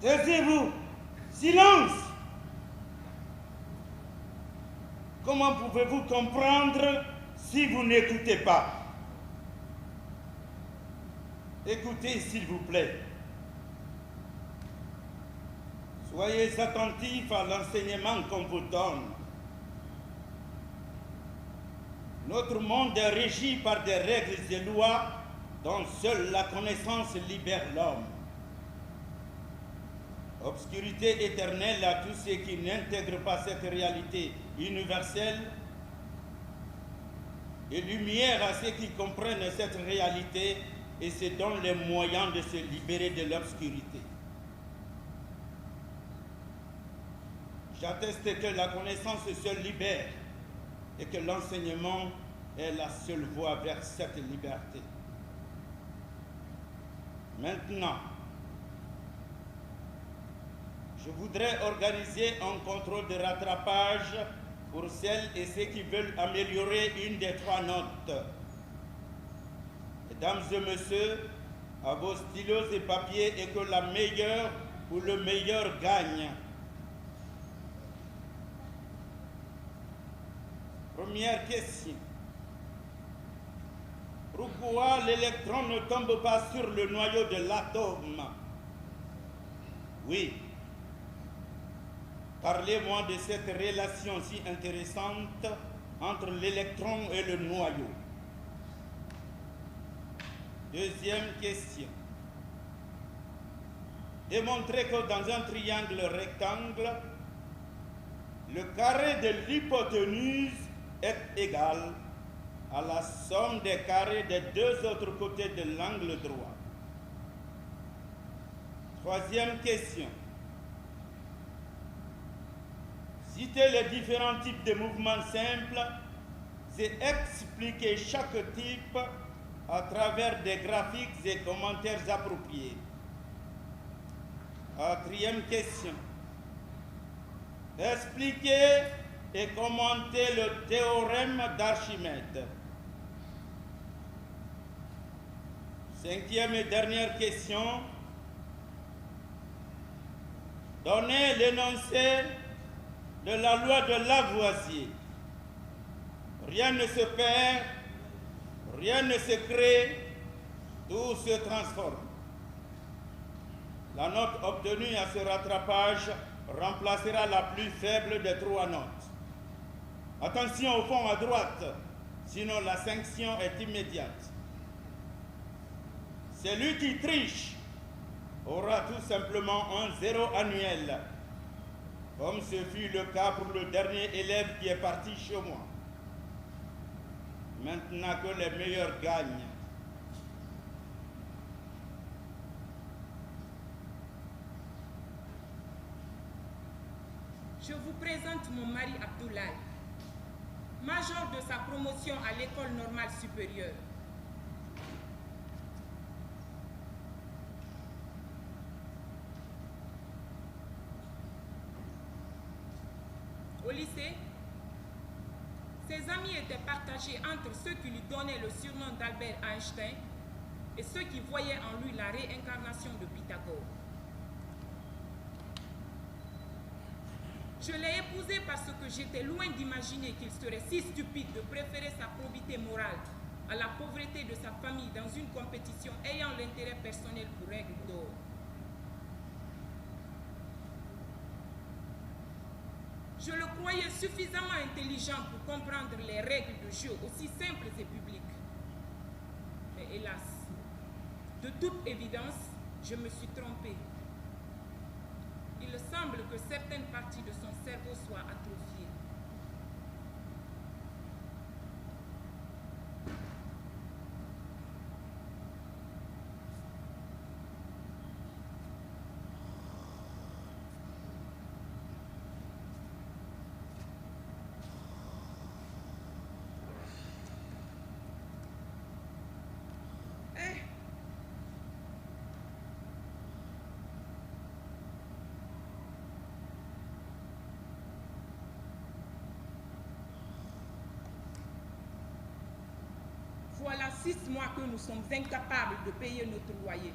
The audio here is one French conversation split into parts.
Taisez-vous! Silence! Comment pouvez-vous comprendre si vous n'écoutez pas? Écoutez, s'il vous plaît. Soyez attentifs à l'enseignement qu'on vous donne. Notre monde est régi par des règles et lois dont seule la connaissance libère l'homme. Obscurité éternelle à tous ceux qui n'intègrent pas cette réalité universelle et lumière à ceux qui comprennent cette réalité et se donnent les moyens de se libérer de l'obscurité. J'atteste que la connaissance se libère et que l'enseignement est la seule voie vers cette liberté. Maintenant, je voudrais organiser un contrôle de rattrapage pour celles et ceux qui veulent améliorer une des 3 notes. Mesdames et messieurs, à vos stylos et papiers, et que la meilleure ou le meilleur gagne. Première question. Pourquoi l'électron ne tombe pas sur le noyau de l'atome? Oui. Parlez-moi de cette relation si intéressante entre l'électron et le noyau. Deuxième question. Démontrez que dans un triangle rectangle, le carré de l'hypoténuse est égal à la somme des carrés des 2 autres côtés de l'angle droit. Troisième question. Citer les différents types de mouvements simples, c'est expliquer chaque type à travers des graphiques et commentaires appropriés. Quatrième question. Expliquer et commenter le théorème d'Archimède. Cinquième et dernière question. Donnez l'énoncé de la loi de Lavoisier. Rien ne se perd, rien ne se crée, tout se transforme. La note obtenue à ce rattrapage remplacera la plus faible des 3 notes. Attention au fond à droite, sinon la sanction est immédiate. Celui qui triche aura tout simplement un 0 annuel, comme ce fut le cas pour le dernier élève qui est parti chez moi. Maintenant que les meilleurs gagnent. Je vous présente mon mari Abdoulaye, major de sa promotion à l'école normale supérieure. Au lycée, ses amis étaient partagés entre ceux qui lui donnaient le surnom d'Albert Einstein et ceux qui voyaient en lui la réincarnation de Pythagore. Je l'ai épousé parce que j'étais loin d'imaginer qu'il serait si stupide de préférer sa probité morale à la pauvreté de sa famille dans une compétition ayant l'intérêt personnel pour règle d'or. Je le croyais suffisamment intelligent pour comprendre les règles de jeu aussi simples et publiques. Mais hélas, de toute évidence, je me suis trompée. Il semble que certaines parties de son cerveau soient atrophiées. Voilà 6 mois que nous sommes incapables de payer notre loyer.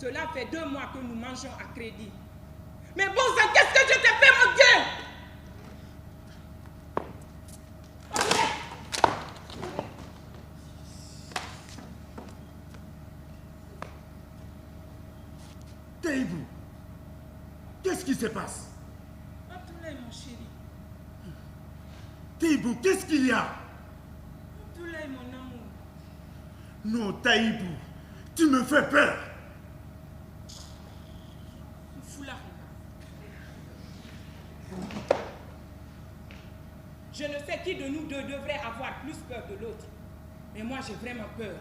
Cela fait 2 mois que nous mangeons à crédit. Mais bon sang, qu'est-ce que je t'ai fait, mon Dieu? Taïbou, qu'est-ce qui se passe? Abdoulaye, mon chéri. Taïbou, qu'est-ce qu'il y a? Abdoulaye, mon amour. Non, Taïbou, tu me fais peur. Foulard. Je ne sais qui de nous deux devrait avoir plus peur de l'autre. Mais moi, j'ai vraiment peur.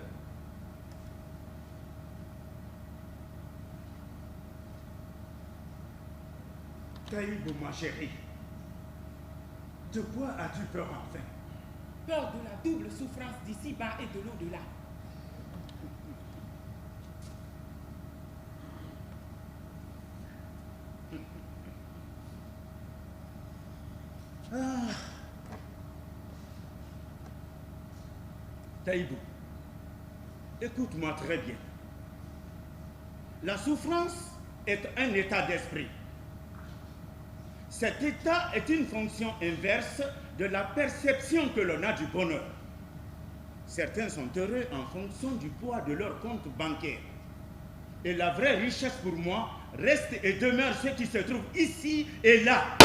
Taïbou, ma chérie, de quoi as-tu peur enfin? Peur de la double souffrance d'ici-bas et de l'au-delà. Taïbou, écoute-moi très bien. La souffrance est un état d'esprit. Cet état est une fonction inverse de la perception que l'on a du bonheur. Certains sont heureux en fonction du poids de leur compte bancaire. Et la vraie richesse pour moi reste et demeure ce qui se trouve ici et là.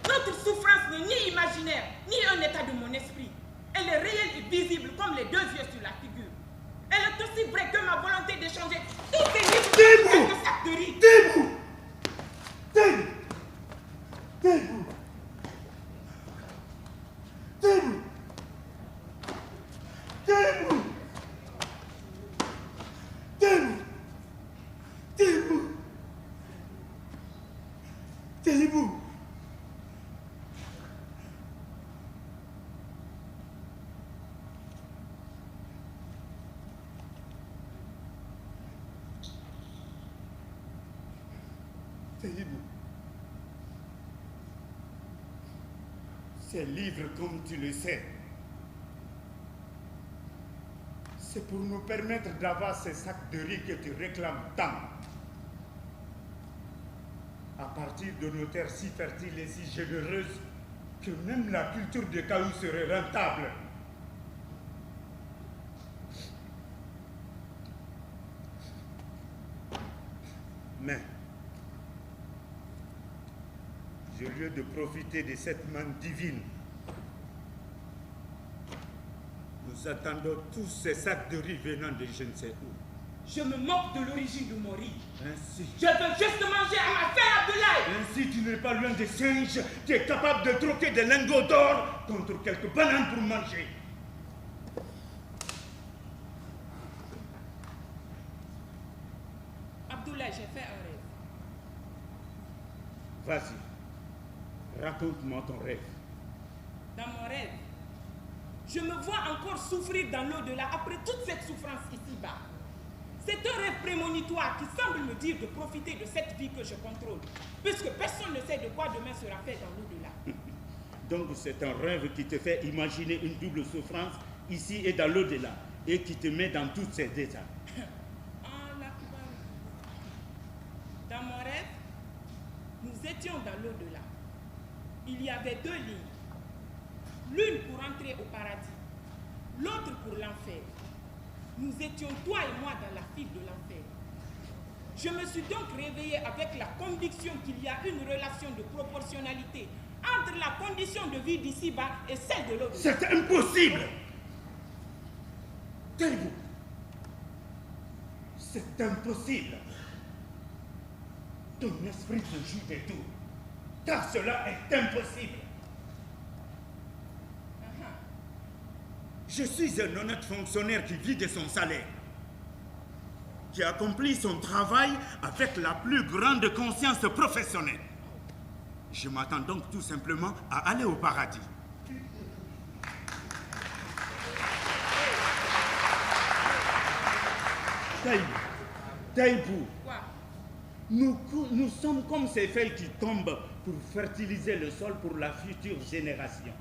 Notre souffrance n'est ni imaginaire, ni un état de mon esprit. Elle est réelle et visible comme les 2 yeux sur la figure. Elle est aussi vraie que ma volonté d'échanger tous ces livres pour quelques sacs de riz. Taïbou! Taïbou! Taïbou! Taïbou! Taïbou! Taïbou! Taïbou! Taïbou! Taïbou, ces livres, comme tu le sais, c'est pour nous permettre d'avoir ces sacs de riz que tu réclames tant. À partir de nos terres si fertiles et si généreuses, que même la culture de caoutchouc serait rentable. Mais, au lieu de profiter de cette manne divine, nous attendons tous ces sacs de riz venant de je ne sais où. Je me moque de l'origine de mon riz. Ainsi, Je veux juste manger à ma faim, Abdoulaye. ainsi tu n'es pas loin des singes qui est capable de troquer des lingots d'or contre quelques bananes pour manger. Abdoulaye, j'ai fait un rêve. Vas-y, raconte-moi ton rêve. Dans mon rêve, je me vois encore souffrir dans l'au-delà après toute cette souffrance ici-bas. C'est un rêve prémonitoire qui semble me dire de profiter de cette vie que je contrôle, puisque personne ne sait de quoi demain sera fait dans l'au-delà. Donc c'est un rêve qui te fait imaginer une double souffrance ici et dans l'au-delà, et qui te met dans tous ces états. Dans mon rêve, nous étions dans l'au-delà. Il y avait 2 lignes. L'une pour entrer au paradis, l'autre pour l'enfer. Nous étions, toi et moi, dans la file de l'enfer. Je me suis donc réveillée avec la conviction qu'il y a une relation de proportionnalité entre la condition de vie d'ici-bas et celle de l'au-delà. C'est impossible! Taïbou, c'est impossible! Ton esprit te joue des tours, car cela est impossible. Je suis un honnête fonctionnaire qui vit de son salaire, qui accomplit son travail avec la plus grande conscience professionnelle. Je m'attends donc tout simplement à aller au paradis. Taïbou, Quoi? nous sommes comme ces feuilles qui tombent pour fertiliser le sol pour la future génération.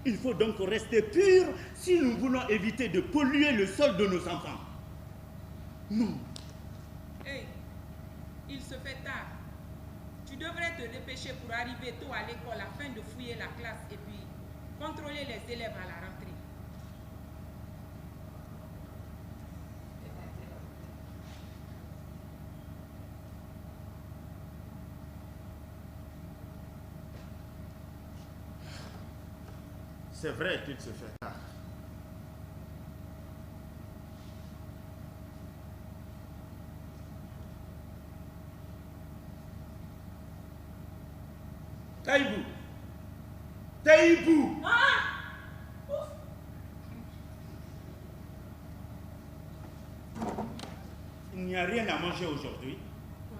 Il faut donc rester pur si nous voulons éviter de polluer le sol de nos enfants. Non. Hey, Tu devrais te dépêcher pour arriver tôt à l'école afin de fouiller la classe et puis contrôler les élèves à la rentrée. C'est vrai qu'il se fait tard. Taïbou! Taïbou! Ah! Il n'y a rien à manger aujourd'hui. Quoi?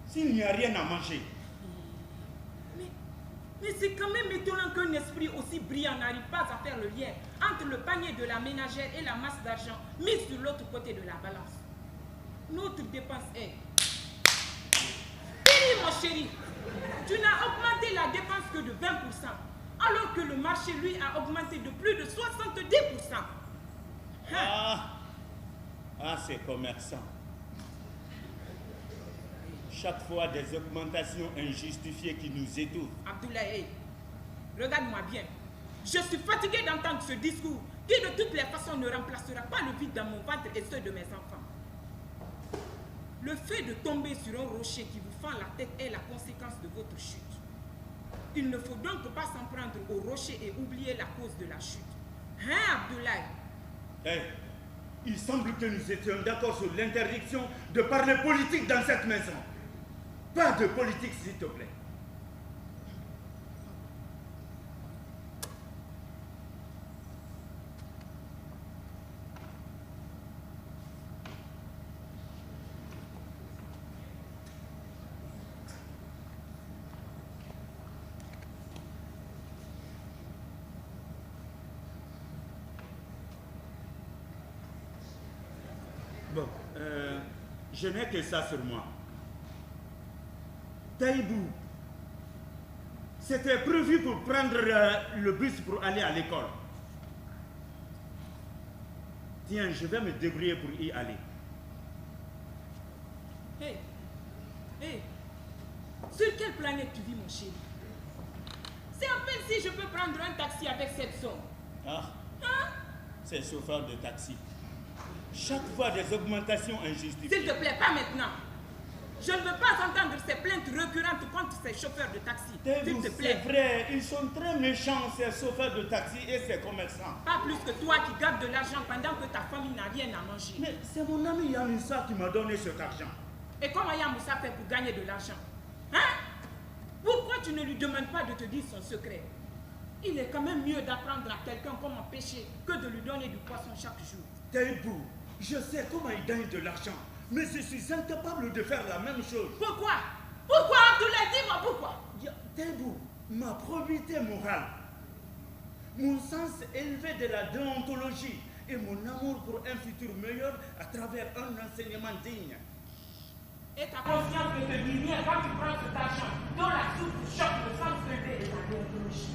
S'il n'y a rien à manger, Mais c'est quand même étonnant qu'un esprit aussi brillant n'arrive pas à faire le lien entre le panier de la ménagère et la masse d'argent mise sur l'autre côté de la balance. Notre dépense est... Fini, mon chéri, tu n'as augmenté la dépense que de 20%, alors que le marché, lui, a augmenté de plus de 70%. ces commerçants. Chaque fois des augmentations injustifiées qui nous étouffent. Abdoulaye, regarde-moi bien. Je suis fatigué d'entendre ce discours qui de toutes les façons ne remplacera pas le vide dans mon ventre et ceux de mes enfants. Le fait de tomber sur un rocher qui vous fend la tête est la conséquence de votre chute. Il ne faut donc pas s'en prendre au rocher et oublier la cause de la chute. Hein, Abdoulaye? Il semble que nous étions d'accord sur l'interdiction de parler politique dans cette maison. Pas de politique, s'il te plaît. Bon, je n'ai que ça sur moi. Taïbou, c'était prévu pour prendre le bus pour aller à l'école. Tiens, je vais me débrouiller pour y aller. Hé, sur quelle planète tu vis, mon chéri? C'est à peine si je peux prendre un taxi avec cette somme. C'est chauffeur de taxi. Chaque fois des augmentations injustifiées. S'il te plaît, pas maintenant. Je ne veux pas entendre ces plaintes récurrentes contre ces chauffeurs de taxi. S'il te plaît. C'est vrai, ils sont très méchants, ces chauffeurs de taxi et ces commerçants. Pas plus que toi qui gardes de l'argent pendant que ta famille n'a rien à manger. Mais c'est mon ami Yamoussa qui m'a donné cet argent. Et comment Yamoussa fait pour gagner de l'argent? Hein? Pourquoi tu ne lui demandes pas de te dire son secret? Il est quand même mieux d'apprendre à quelqu'un comment pêcher que de lui donner du poisson chaque jour. Taïbou, je sais comment il gagne de l'argent, mais je suis incapable de faire la même chose. Pourquoi? Pourquoi, Abdoulaye? Dis-moi pourquoi? Taïbou, ma probité morale, mon sens élevé de la déontologie et mon amour pour un futur meilleur à travers un enseignement digne. Et ta conscience ne te dit rien quand tu prends cet argent dont la soupe choque le sens élevé de ta déontologie.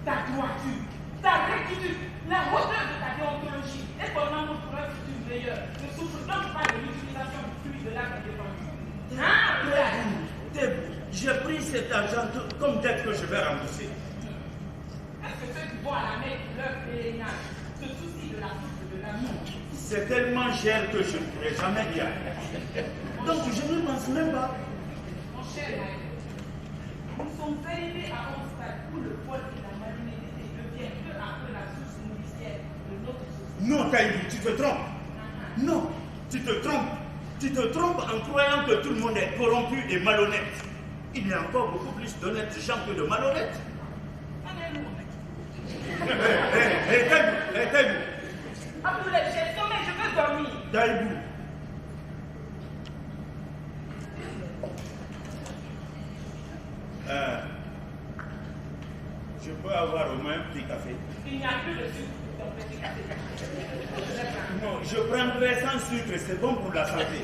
Ta droiture, ta rectitude, la hauteur de ta déontologie et ton amour pour un futur meilleur ne souffrent donc pas de l'utilisation du fruit de l'arbre défendu. J'ai pris cet argent comme dette que je vais rembourser. Est-ce que ceux qui vont à la mer pour leur pèlerinage se soucient de la soupe de l'amour? C'est tellement cher que je ne pourrai jamais dire. Donc je ne pense même pas. Mon cher Maï, nous sommes arrivés à un stade où le poil et la malignité deviennent peu à peu la source nourricière de notre société. Non, Taïbou, tu te trompes. Non, tu te trompes. Tu te trompes en croyant que tout le monde est corrompu et malhonnête. Il y a encore beaucoup plus d'honnêtes gens que de malhonnêtes. Taïbou. Abdoulaye, j'ai sommeil, je veux dormir. Taïbou. Je peux avoir au moins un petit café? Il n'y a plus de sucre pour ton petit café. Non, je prendrai sans sucre, c'est bon pour la santé.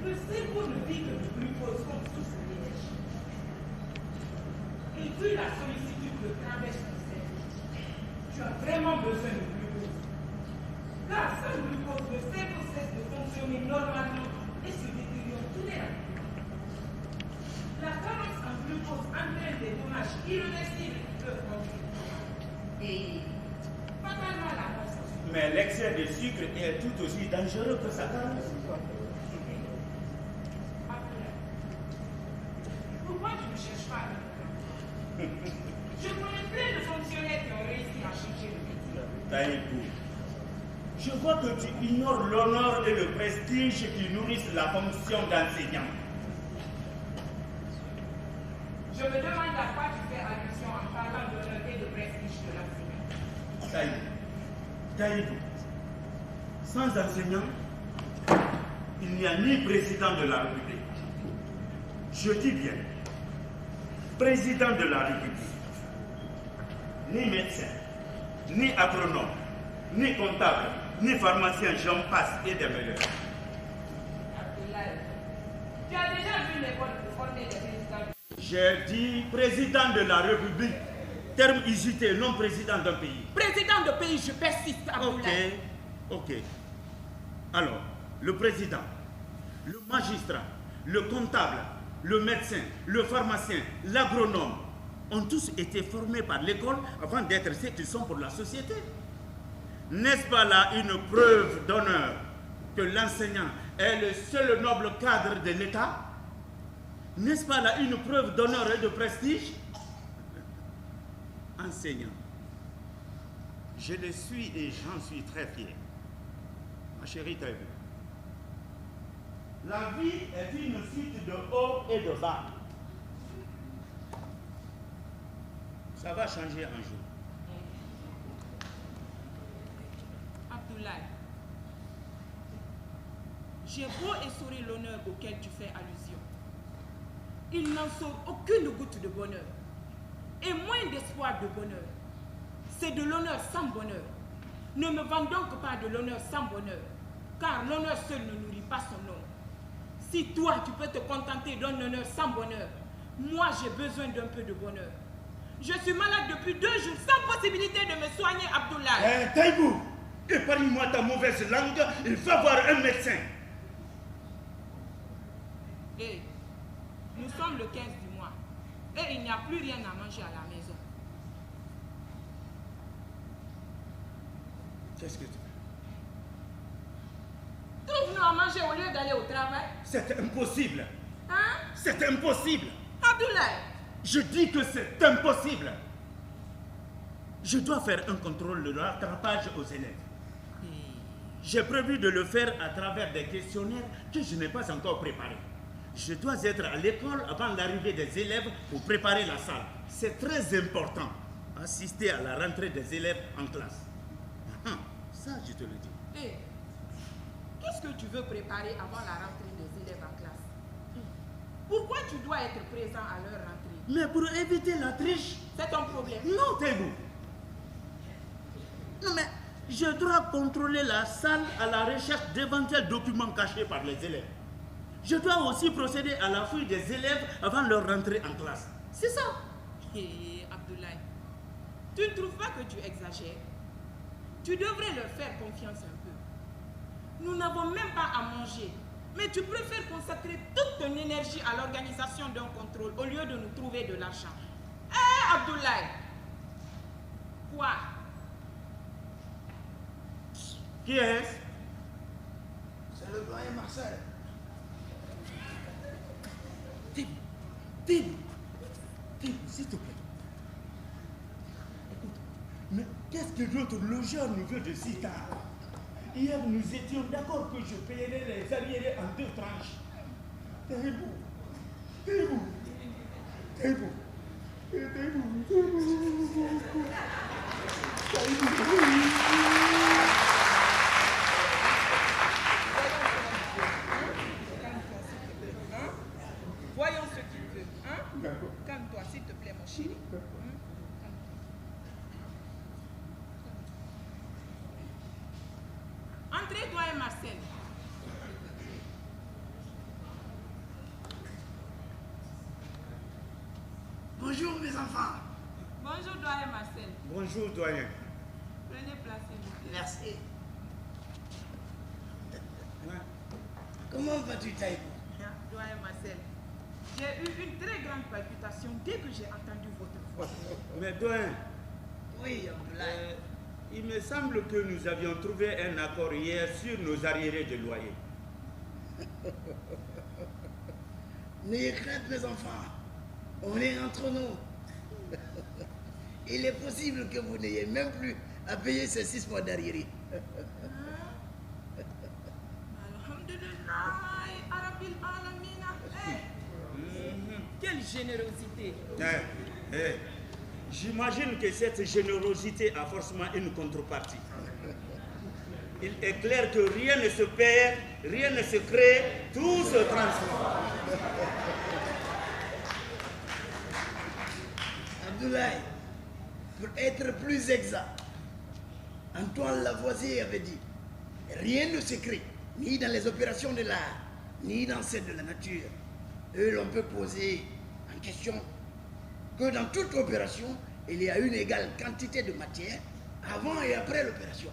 Le cerveau ne vit que du glucose comme source d'énergie. Et puis la sollicitude le traverse le cerveau. tu as vraiment besoin de glucose. Car sans glucose, le cerveau cesse de fonctionner normalement et se détériore tous les ans. La carence en glucose entraîne des dommages irréversibles qui peuvent conduire et fatalement la mort. Mais l'excès de sucre est tout aussi dangereux que sa carence. Pourquoi tu ne cherches pas à me Je connais plein de fonctionnaires qui ont réussi à changer le métier. Taïbou, je vois que tu ignores l'honneur et le prestige qui nourrissent la fonction d'enseignant. Je me demande à quoi tu fais allusion en parlant d'honneur et de prestige de l'enseignant. Taïbou, sans enseignant, il n'y a ni président de la République. Je dis bien, président de la République, ni médecin, ni agronome, ni comptable, ni pharmacien, j'en passe et des meilleurs. Abdoulaye, tu as déjà vu l'école pour former des présidents? J'ai dit président de la République, terme usité, non président d'un pays. Président de pays, je persiste, Abdoulaye. Ok. Alors, le président, le magistrat, le comptable, le médecin, le pharmacien, l'agronome ont tous été formés par l'école avant d'être ce qu'ils sont pour la société. N'est-ce pas là une preuve d'honneur que l'enseignant est le seul noble cadre de l'État? N'est-ce pas là une preuve d'honneur et de prestige? Enseignant, je le suis et j'en suis très fier. Ma chérie Taïbou, la vie est une suite de haut et de bas. Ça va changer un jour. Abdoulaye, j'ai beau essorer l'honneur auquel tu fais allusion. Il n'en sort aucune goutte de bonheur. Et moins d'espoir de bonheur. C'est de l'honneur sans bonheur. Ne me vends donc pas de l'honneur sans bonheur. Car l'honneur seul ne nourrit pas son nom. Si toi, tu peux te contenter d'un honneur sans bonheur, moi, j'ai besoin d'un peu de bonheur. Je suis malade depuis 2 jours, sans possibilité de me soigner, Abdoulaye. Taïbou, épargne-moi ta mauvaise langue, il va voir un médecin. Nous sommes le 15 du mois et il n'y a plus rien à manger à la maison. Qu'est-ce que tu veux? Trouve-nous à manger au lieu d'aller au travail. C'est impossible. Hein? C'est impossible. Abdoulaye. Je dis que c'est impossible. Je dois faire un contrôle de rattrapage aux élèves. J'ai prévu de le faire à travers des questionnaires que je n'ai pas encore préparés. Je dois être à l'école avant l'arrivée des élèves pour préparer la salle. C'est très important. Assister à la rentrée des élèves en classe. Ça, je te le dis. Qu'est-ce que tu veux préparer avant la rentrée des élèves en classe? Pourquoi tu dois être présent à leur rentrée? Mais pour éviter la triche. C'est ton problème. Non, Taïbou. Non, mais je dois contrôler la salle à la recherche d'éventuels documents cachés par les élèves. Je dois aussi procéder à la fouille des élèves avant leur rentrée en classe. C'est ça. Abdoulaye, tu ne trouves pas que tu exagères? Tu devrais leur faire confiance un peu. Nous n'avons même pas à manger. Mais tu préfères consacrer toute ton énergie à l'organisation d'un contrôle au lieu de nous trouver de l'argent. Abdoulaye! Quoi? Qui est-ce? C'est le doyen Marcel. Tim, s'il te plaît. Écoute, mais qu'est-ce que notre logeur nous veut de si tard? Hier, nous étions d'accord que je payerais les arriérés en 2 tranches. Taïbou. Voyons ce qu'il veut. Hein? D'accord. Calme-toi, s'il te plaît, mon chéri. Entrez, doyen Marcel. Bonjour mes enfants. Bonjour, doyen Marcel. Bonjour, doyen. Prenez place, s'il vous plaît. Merci. Comment vas-tu, Taïbo? Doyen Marcel, j'ai eu une très grande palpitation dès que j'ai entendu votre voix. Mais doyen, Oui, Abdoulaye. il me semble que nous avions trouvé un accord hier sur nos arriérés de loyer. N'ayez crainte, mes enfants. On est entre nous. Il est possible que vous n'ayez même plus à payer ces 6 mois d'arriéré. Alhamdulillah, Arabil Alamina. Quelle générosité. J'imagine que cette générosité a forcément une contrepartie. Il est clair que rien ne se perd, rien ne se crée, tout se transforme. Abdoulaye, pour être plus exact, Antoine Lavoisier avait dit « Rien ne se crée, ni dans les opérations de l'art, ni dans celles de la nature. Et l'on peut poser en question que dans toute opération, il y a une égale quantité de matière avant et après l'opération.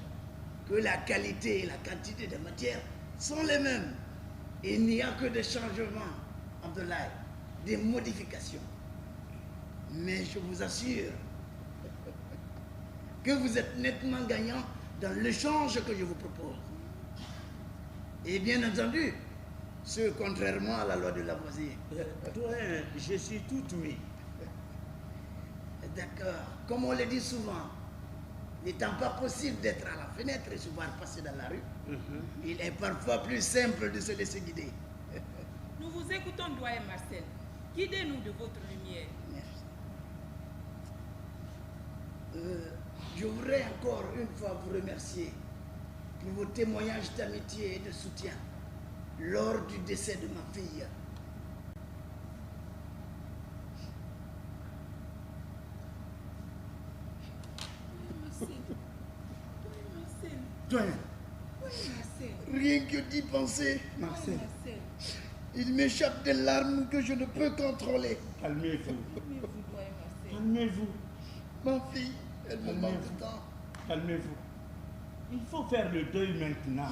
Que la qualité et la quantité de matière sont les mêmes. Il n'y a que des changements, Abdoulaye, des modifications. Mais je vous assure que vous êtes nettement gagnant dans l'échange que je vous propose. Et bien entendu, ce contrairement à la loi de Lavoisier. Doyen, je suis tout oui. D'accord. Comme on le dit souvent, n'étant pas possible d'être à la fenêtre et se voir passer dans la rue, il est parfois plus simple de se laisser guider. Nous vous écoutons, doyen Marcel. Guidez-nous de votre lumière. Merci. Je voudrais encore une fois vous remercier pour vos témoignages d'amitié et de soutien lors du décès de ma fille. Doyen, Rien que d'y penser, Marcel, il m'échappe des larmes que je ne peux contrôler. calmez-vous. Calmez-vous. Ma fille, elle me manque tant. Calmez-vous. Il faut faire le deuil maintenant,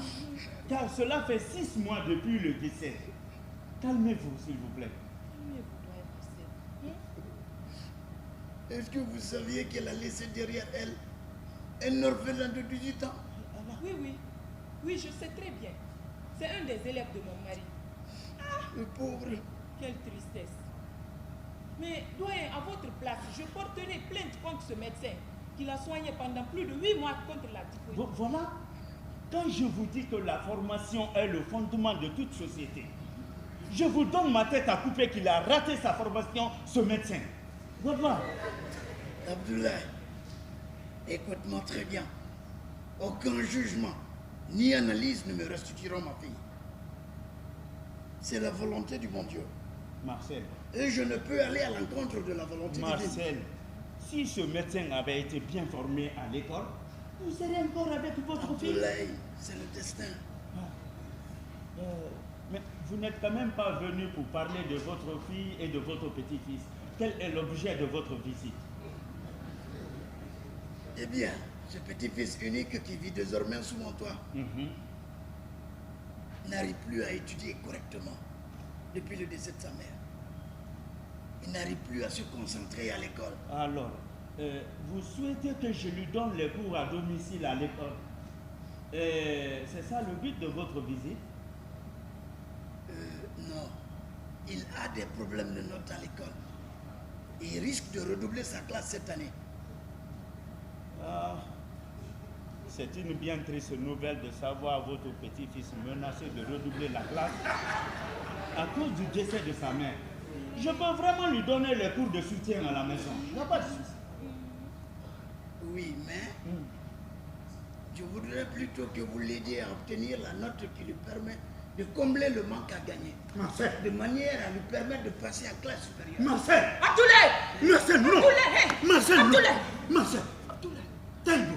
car cela fait 6 mois depuis le décès. Calmez-vous, s'il vous plaît. Est-ce que vous saviez qu'elle a laissé derrière elle un orphelin de 18 ans? Oui, oui. Oui, je sais très bien. C'est un des élèves de mon mari. Le pauvre. Quelle tristesse. Mais, doyen, à votre place, je porterai plainte contre ce médecin qui l'a soigné pendant plus de 8 mois contre la typhoïde. Voilà. Quand je vous dis que la formation est le fondement de toute société, je vous donne ma tête à couper qu'il a raté sa formation, ce médecin. Voilà. Abdoulaye, écoute-moi très bien. Aucun jugement ni analyse ne me restitueront ma fille. C'est la volonté du bon Dieu. Marcel. Et je ne peux aller à l'encontre de la volonté divine. Marcel, si ce médecin avait été bien formé à l'école, vous serez encore avec votre fille. Abdoulaye, c'est le destin. Mais vous n'êtes quand même pas venu pour parler de votre fille et de votre petit-fils. Quel est l'objet de votre visite? Eh bien, ce petit-fils unique qui vit désormais sous mon toit n'arrive plus à étudier correctement depuis le décès de sa mère. Il n'arrive plus à se concentrer à l'école. Alors, vous souhaitez que je lui donne les cours à domicile à l'école? C'est ça le but de votre visite? Non. Il a des problèmes de notes à l'école. Il risque de redoubler sa classe cette année. Ah, c'est une bien triste nouvelle de savoir votre petit-fils menacé de redoubler la classe à cause du décès de sa mère. Je peux vraiment lui donner les cours de soutien à la maison. Il n'y a pas de souci. Oui, mais je voudrais plutôt que vous l'aidiez à obtenir la note qui lui permet de combler le manque à gagner. Marcel. De manière à lui permettre de passer en classe supérieure. Marcel. Abdoulaye! Marcel, non. Abdoulaye! Marcel, non. Abdoulaye! Marcel. Taïbo.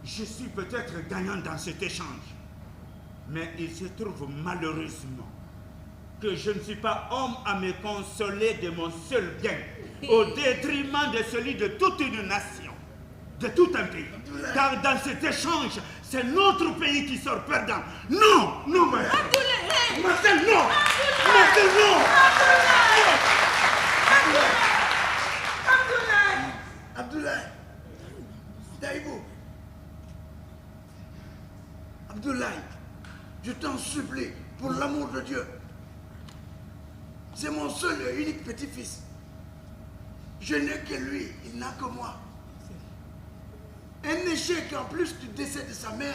Je suis peut-être gagnant dans cet échange, mais il se trouve malheureusement que je ne suis pas homme à me consoler de mon seul bien, au détriment de celui de toute une nation. de tout un pays. Dans cet échange, c'est notre pays qui sort perdant. Non, non, Marcel. Abdoulaye, Marcel, non. Marcel, non. Abdoulaye. Taïbou. Abdoulaye, je t'en supplie, pour l'amour de Dieu. C'est mon seul et unique petit-fils. Je n'ai que lui, il n'a que moi. Un échec en plus du décès de sa mère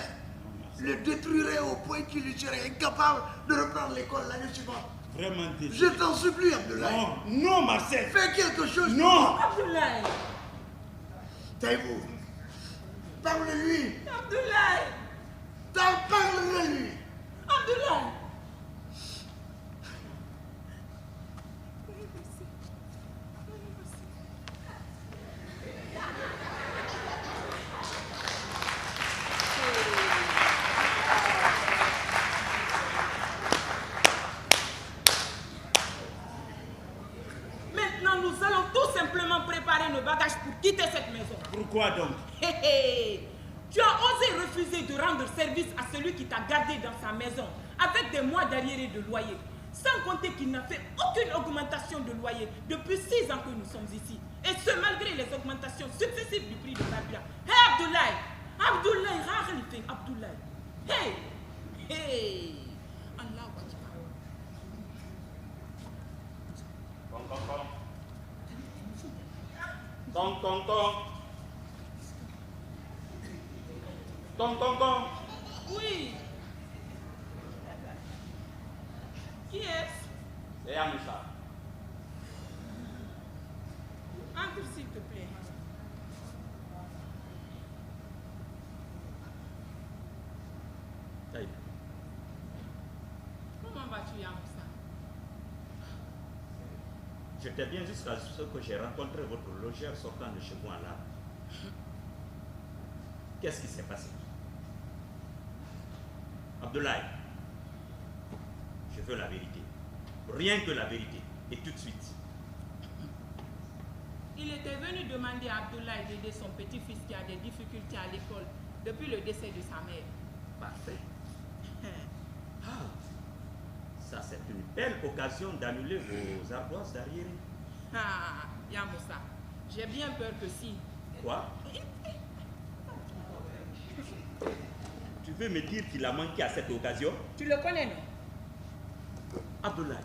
le détruirait au point qu'il lui serait incapable de reprendre l'école l'année suivante. Vraiment désolé. Je t'en supplie, Abdoulaye. Non, non, Marcel. Fais quelque chose. Non. Abdoulaye, Taïbou, parle-lui. Abdoulaye, Parle-lui. Abdoulaye. Maintenant, nous allons tout simplement préparer nos bagages pour quitter cette maison. Pourquoi donc? Hé hé! Tu as osé refuser de rendre service à celui qui t'a gardé dans sa maison avec des mois d'arriérés de loyer, sans compter qu'il n'a fait aucune augmentation de loyer depuis 6 ans que nous sommes ici. Et ce, malgré les augmentations successives du prix de carburant. Hé Abdoulaye! Abdoulaye, Rahalife, Abdoulaye! Hé! Hé! Allah Akbar. Tong, tong, tong. Tong, tong, tong. Oui! Qui est-ce? C'est Amoussa. Entre s'il te plaît. Taïb. Comment vas-tu, Yamoussa? J'étais bien jusqu'à ce que j'ai rencontré votre logeur sortant de chez moi là. Qu'est-ce qui s'est passé? Abdoulaye, je veux la vérité. Rien que la vérité. Et tout de suite. Il était venu demander à Abdoulaye d'aider son petit-fils qui a des difficultés à l'école depuis le décès de sa mère. Parfait. Ah, ça c'est une belle occasion d'annuler vos ardoises d'arriérés. Ah, Yamoussa, j'ai bien peur que si. Quoi? Tu veux me dire qu'il a manqué à cette occasion? Tu le connais, non? Abdoulaye.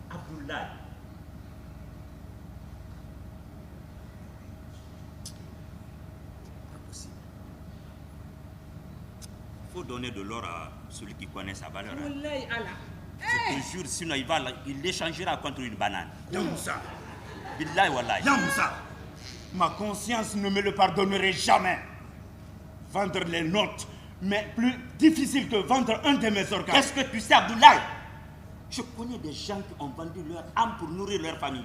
Abdoulaye. Pas possible. Il faut donner de l'or à celui qui connaît sa valeur. Hein. Moulay Allah. Je te jure, sinon il l'échangera contre une banane. Yamoussa. Billahi wallahi. Yamoussa. Ma conscience ne me le pardonnerait jamais. Vendre les notes, mais plus difficile que vendre un de mes organes. Qu'est-ce que tu sais, Abdoulaye? Je connais des gens qui ont vendu leur âme pour nourrir leur famille.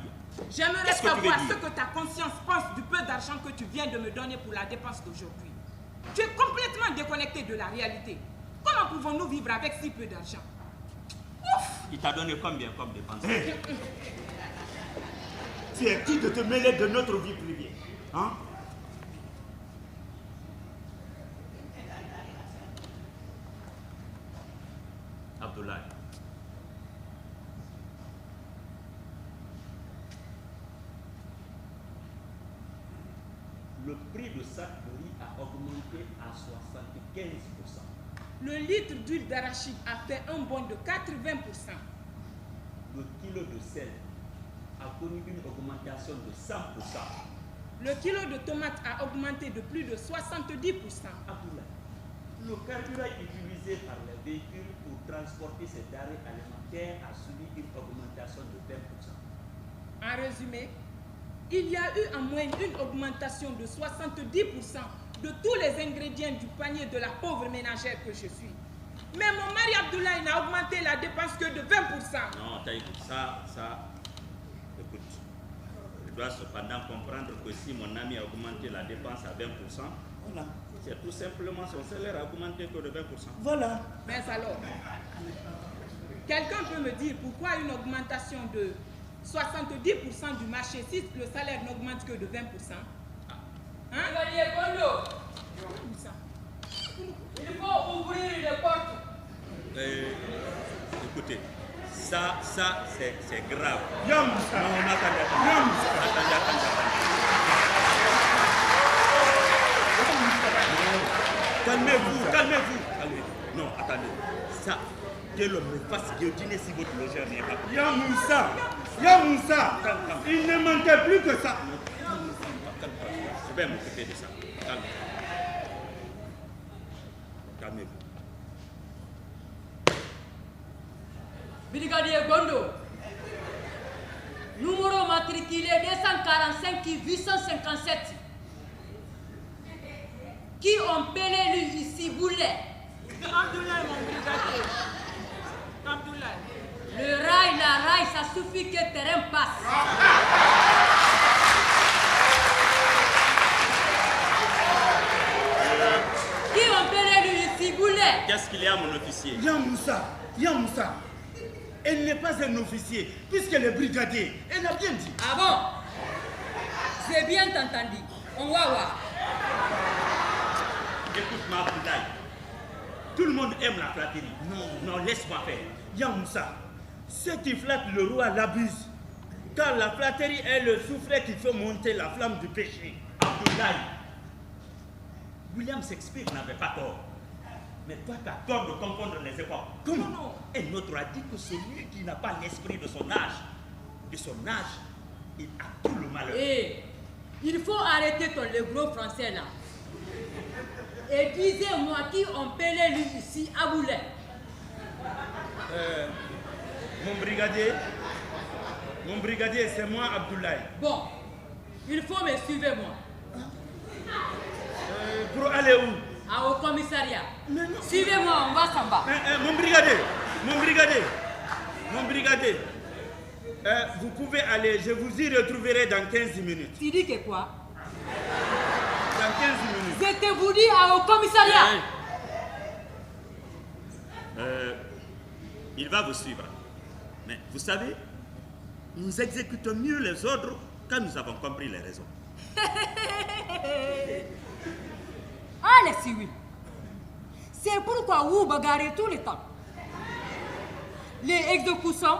J'aimerais Qu'est-ce que tu veux savoir dire? ce que ta conscience pense du peu d'argent que tu viens de me donner pour la dépense d'aujourd'hui. Tu es complètement déconnecté de la réalité. Comment pouvons-nous vivre avec si peu d'argent? Il t'a donné combien comme dépense? Hey. Tu es qui de te mêler de notre vie privée, hein? Abdoulaye. Le prix de sac de riz a augmenté à 75%. Le litre d'huile d'arachide a fait un bond de 80%. Le kilo de sel a connu une augmentation de 100%. Le kilo de tomates a augmenté de plus de 70%. Abdoulaye, le carburant utilisé par les véhicules pour transporter ces denrées alimentaires a subi une augmentation de 20%. En résumé, il y a eu en moyenne une augmentation de 70% de tous les ingrédients du panier de la pauvre ménagère que je suis. Mais mon mari Abdoulaye n'a augmenté la dépense que de 20%. Non, Taïb, écoute, je dois cependant comprendre que si mon ami a augmenté la dépense à 20%, Voilà. c'est tout simplement son salaire a augmenté que de 20%. Voilà. Mais alors, Quelqu'un peut me dire pourquoi une augmentation de 70% du marché si le salaire n'augmente que de 20%? Hein? Il faut ouvrir les portes. Écoutez, ça c'est grave. Yam, Non, attendez. Calmez-vous. Non, attendez. Ça, que l'on me fasse guillotiner si votre logeur n'est pas. Yamoussa, il ne manquait plus que ça. Calme-toi. Je vais m'occuper de ça. Calmez-vous. Brigadier Gondo, numéro matriculé 245 857. Qui ont pelé lui ici Boulet? Abdoulaye, mon brigadier. Abdoulaye. Le rail, la rail, ça suffit que le terrain passe. Qui ont pelé lui ici Boulet? Qu'est-ce qu'il y a, mon officier? Yamoussa, elle n'est pas un officier, puisqu'elle est brigadier. Elle a bien dit. Ah bon? J'ai bien entendu. On va voir. Écoute-moi, Abdoulaye. Tout le monde aime la flatterie. Non, laisse-moi faire. Yamoussa, ceux qui flattent le roi l'abusent. Car la flatterie est le soufflet qui fait monter la flamme du péché. Abdoulaye, William Shakespeare n'avait pas tort. Mais toi, tu as tort de confondre les époques. Comment? Non. Un autre a dit que celui qui n'a pas l'esprit de son âge, il a tout le malheur. Et il faut arrêter le gros français là. Et disez-moi qui ont pelé lui ici à Boulet. Mon brigadier, c'est moi, Abdoulaye. Bon, il faut me suivre moi. Pour aller où? Au commissariat. Mais non. Suivez-moi, on va s'en bas. Mon brigadier, vous pouvez aller, je vous y retrouverai dans 15 minutes. Tu dis que quoi? Dans 15 minutes. Je te vous dis au commissariat. Il va vous suivre. Mais vous savez, nous exécutons mieux les ordres quand nous avons compris les raisons. Allez, si oui. C'est pourquoi vous bagarrez tout le temps. Les exécutions,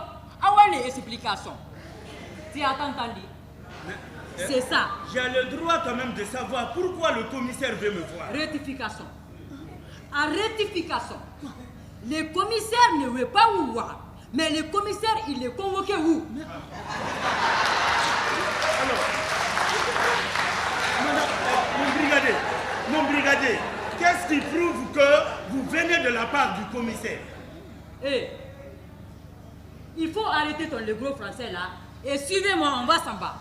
les explications. Tu as entendu? C'est ça. J'ai le droit quand même de savoir pourquoi le commissaire veut me voir. Rectification. En rectification. Le commissaire ne veut pas vous voir. Mais le commissaire, il est convoqué où? Alors, mon brigadier, qu'est-ce qui prouve que vous venez de la part du commissaire? Il faut arrêter le gros français là et suivez-moi, on va s'en bas.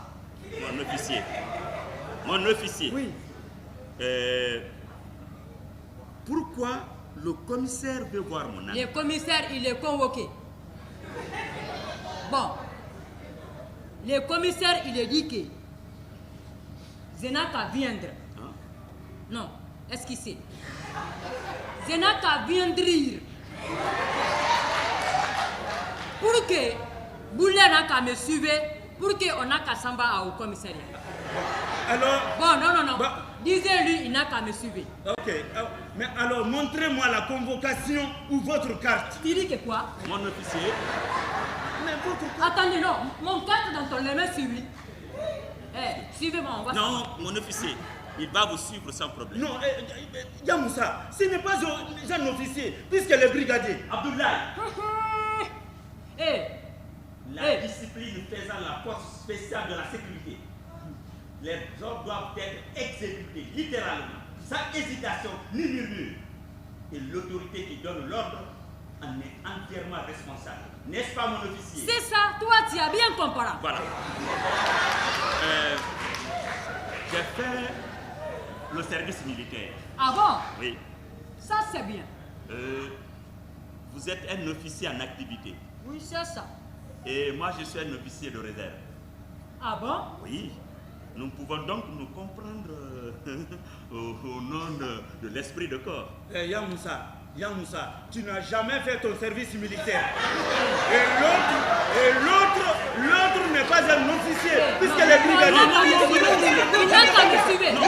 Mon officier. Oui. Pourquoi le commissaire veut voir mon ami? Le commissaire, il est convoqué. Bon. Le commissaire, il est dit que je n'ai qu'à viendre. Hein? Non, esquissez. Je n'ai qu'à viendrir. Pour que Boulet n'a qu'à me suivre, pour qu'on n'a qu'à s'en bas au commissariat. Alors... Bon, non. Bah, disez-lui, il n'a qu'à me suivre. ok, mais alors montrez-moi la convocation ou votre carte. Tu dis que quoi? Mon officier. Mais votre carte... Attendez, non, mon carte dans ton main suivi. Suivez-moi, on va. Non, mon officier. Il va vous suivre sans problème. Non, Yamoussa, ce n'est pas un officier, puisqu'elle est brigadier. Abdoulaye. La discipline faisant la force spéciale de la sécurité. Les ordres doivent être exécutés, littéralement, sans hésitation ni murmure. Et l'autorité qui donne l'ordre en est entièrement responsable. N'est-ce pas, mon officier? C'est ça, toi, tu as bien compris. Voilà. J'ai fait le service militaire. Ah bon? Oui. Ça, c'est bien. Vous êtes un officier en activité. Oui, c'est ça. Et moi, je suis un officier de réserve. Ah bon? Oui. Nous pouvons donc nous comprendre au nom de l'esprit de corps. Yamoussa, Yann Moussa, tu n'as jamais fait ton service militaire. Et l'autre n'est pas un officier, puisque les brigadiers... Non,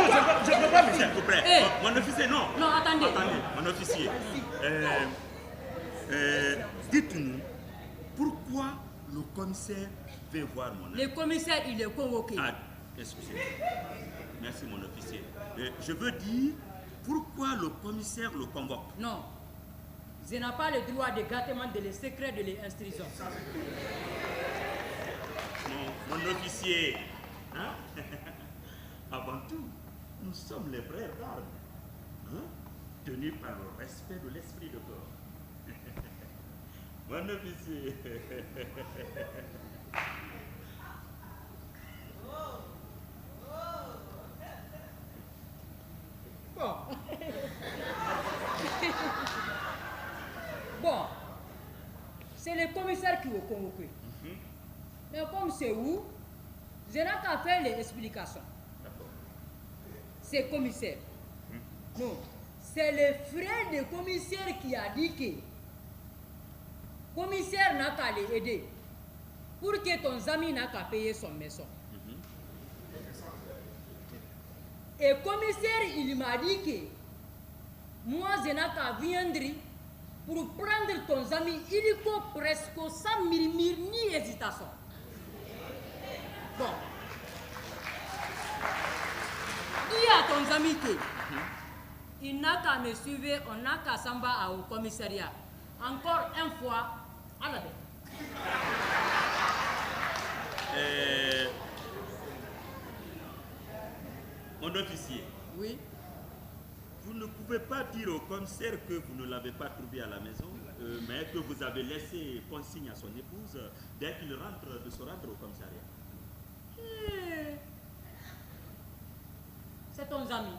je ne peux pas, Michel, s'il vous plaît. Mon officier, non. Non, attendez. Mon officier. Dites-nous, pourquoi le commissaire veut voir mon ami? Le commissaire, il est convoqué. Ah, excusez-moi. Merci, mon officier. Je veux dire, pourquoi le commissaire le convoque? Non. Je n'ai pas le droit de gâtement de les secrets de l'instruction. Mon officier, hein? Avant tout, nous sommes les frères d'armes, hein? Tenus par le respect de l'esprit de corps. Mon officier. Bon. Bon. C'est le commissaire qui vous convoque. Mais comme c'est où, je n'ai qu'à faire les explications. C'est commissaire. Non. C'est le frère du commissaire qui a dit que commissaire n'a qu'à les aider pour que ton ami n'a qu'à payer son maison. Et commissaire, il m'a dit que moi, je n'ai qu'à viendre pour prendre ton ami illico presque sans murmure ni hésitation. Bon. Dis à ton ami que il n'a qu'à me suivre, on n'a qu'à s'en va au commissariat. Encore une fois, à la bête. Mon officier. Oui. Vous ne pouvez pas dire au commissaire que vous ne l'avez pas trouvé à la maison, mais que vous avez laissé consigne à son épouse dès qu'il rentre de se rendre au commissariat. C'est ton ami.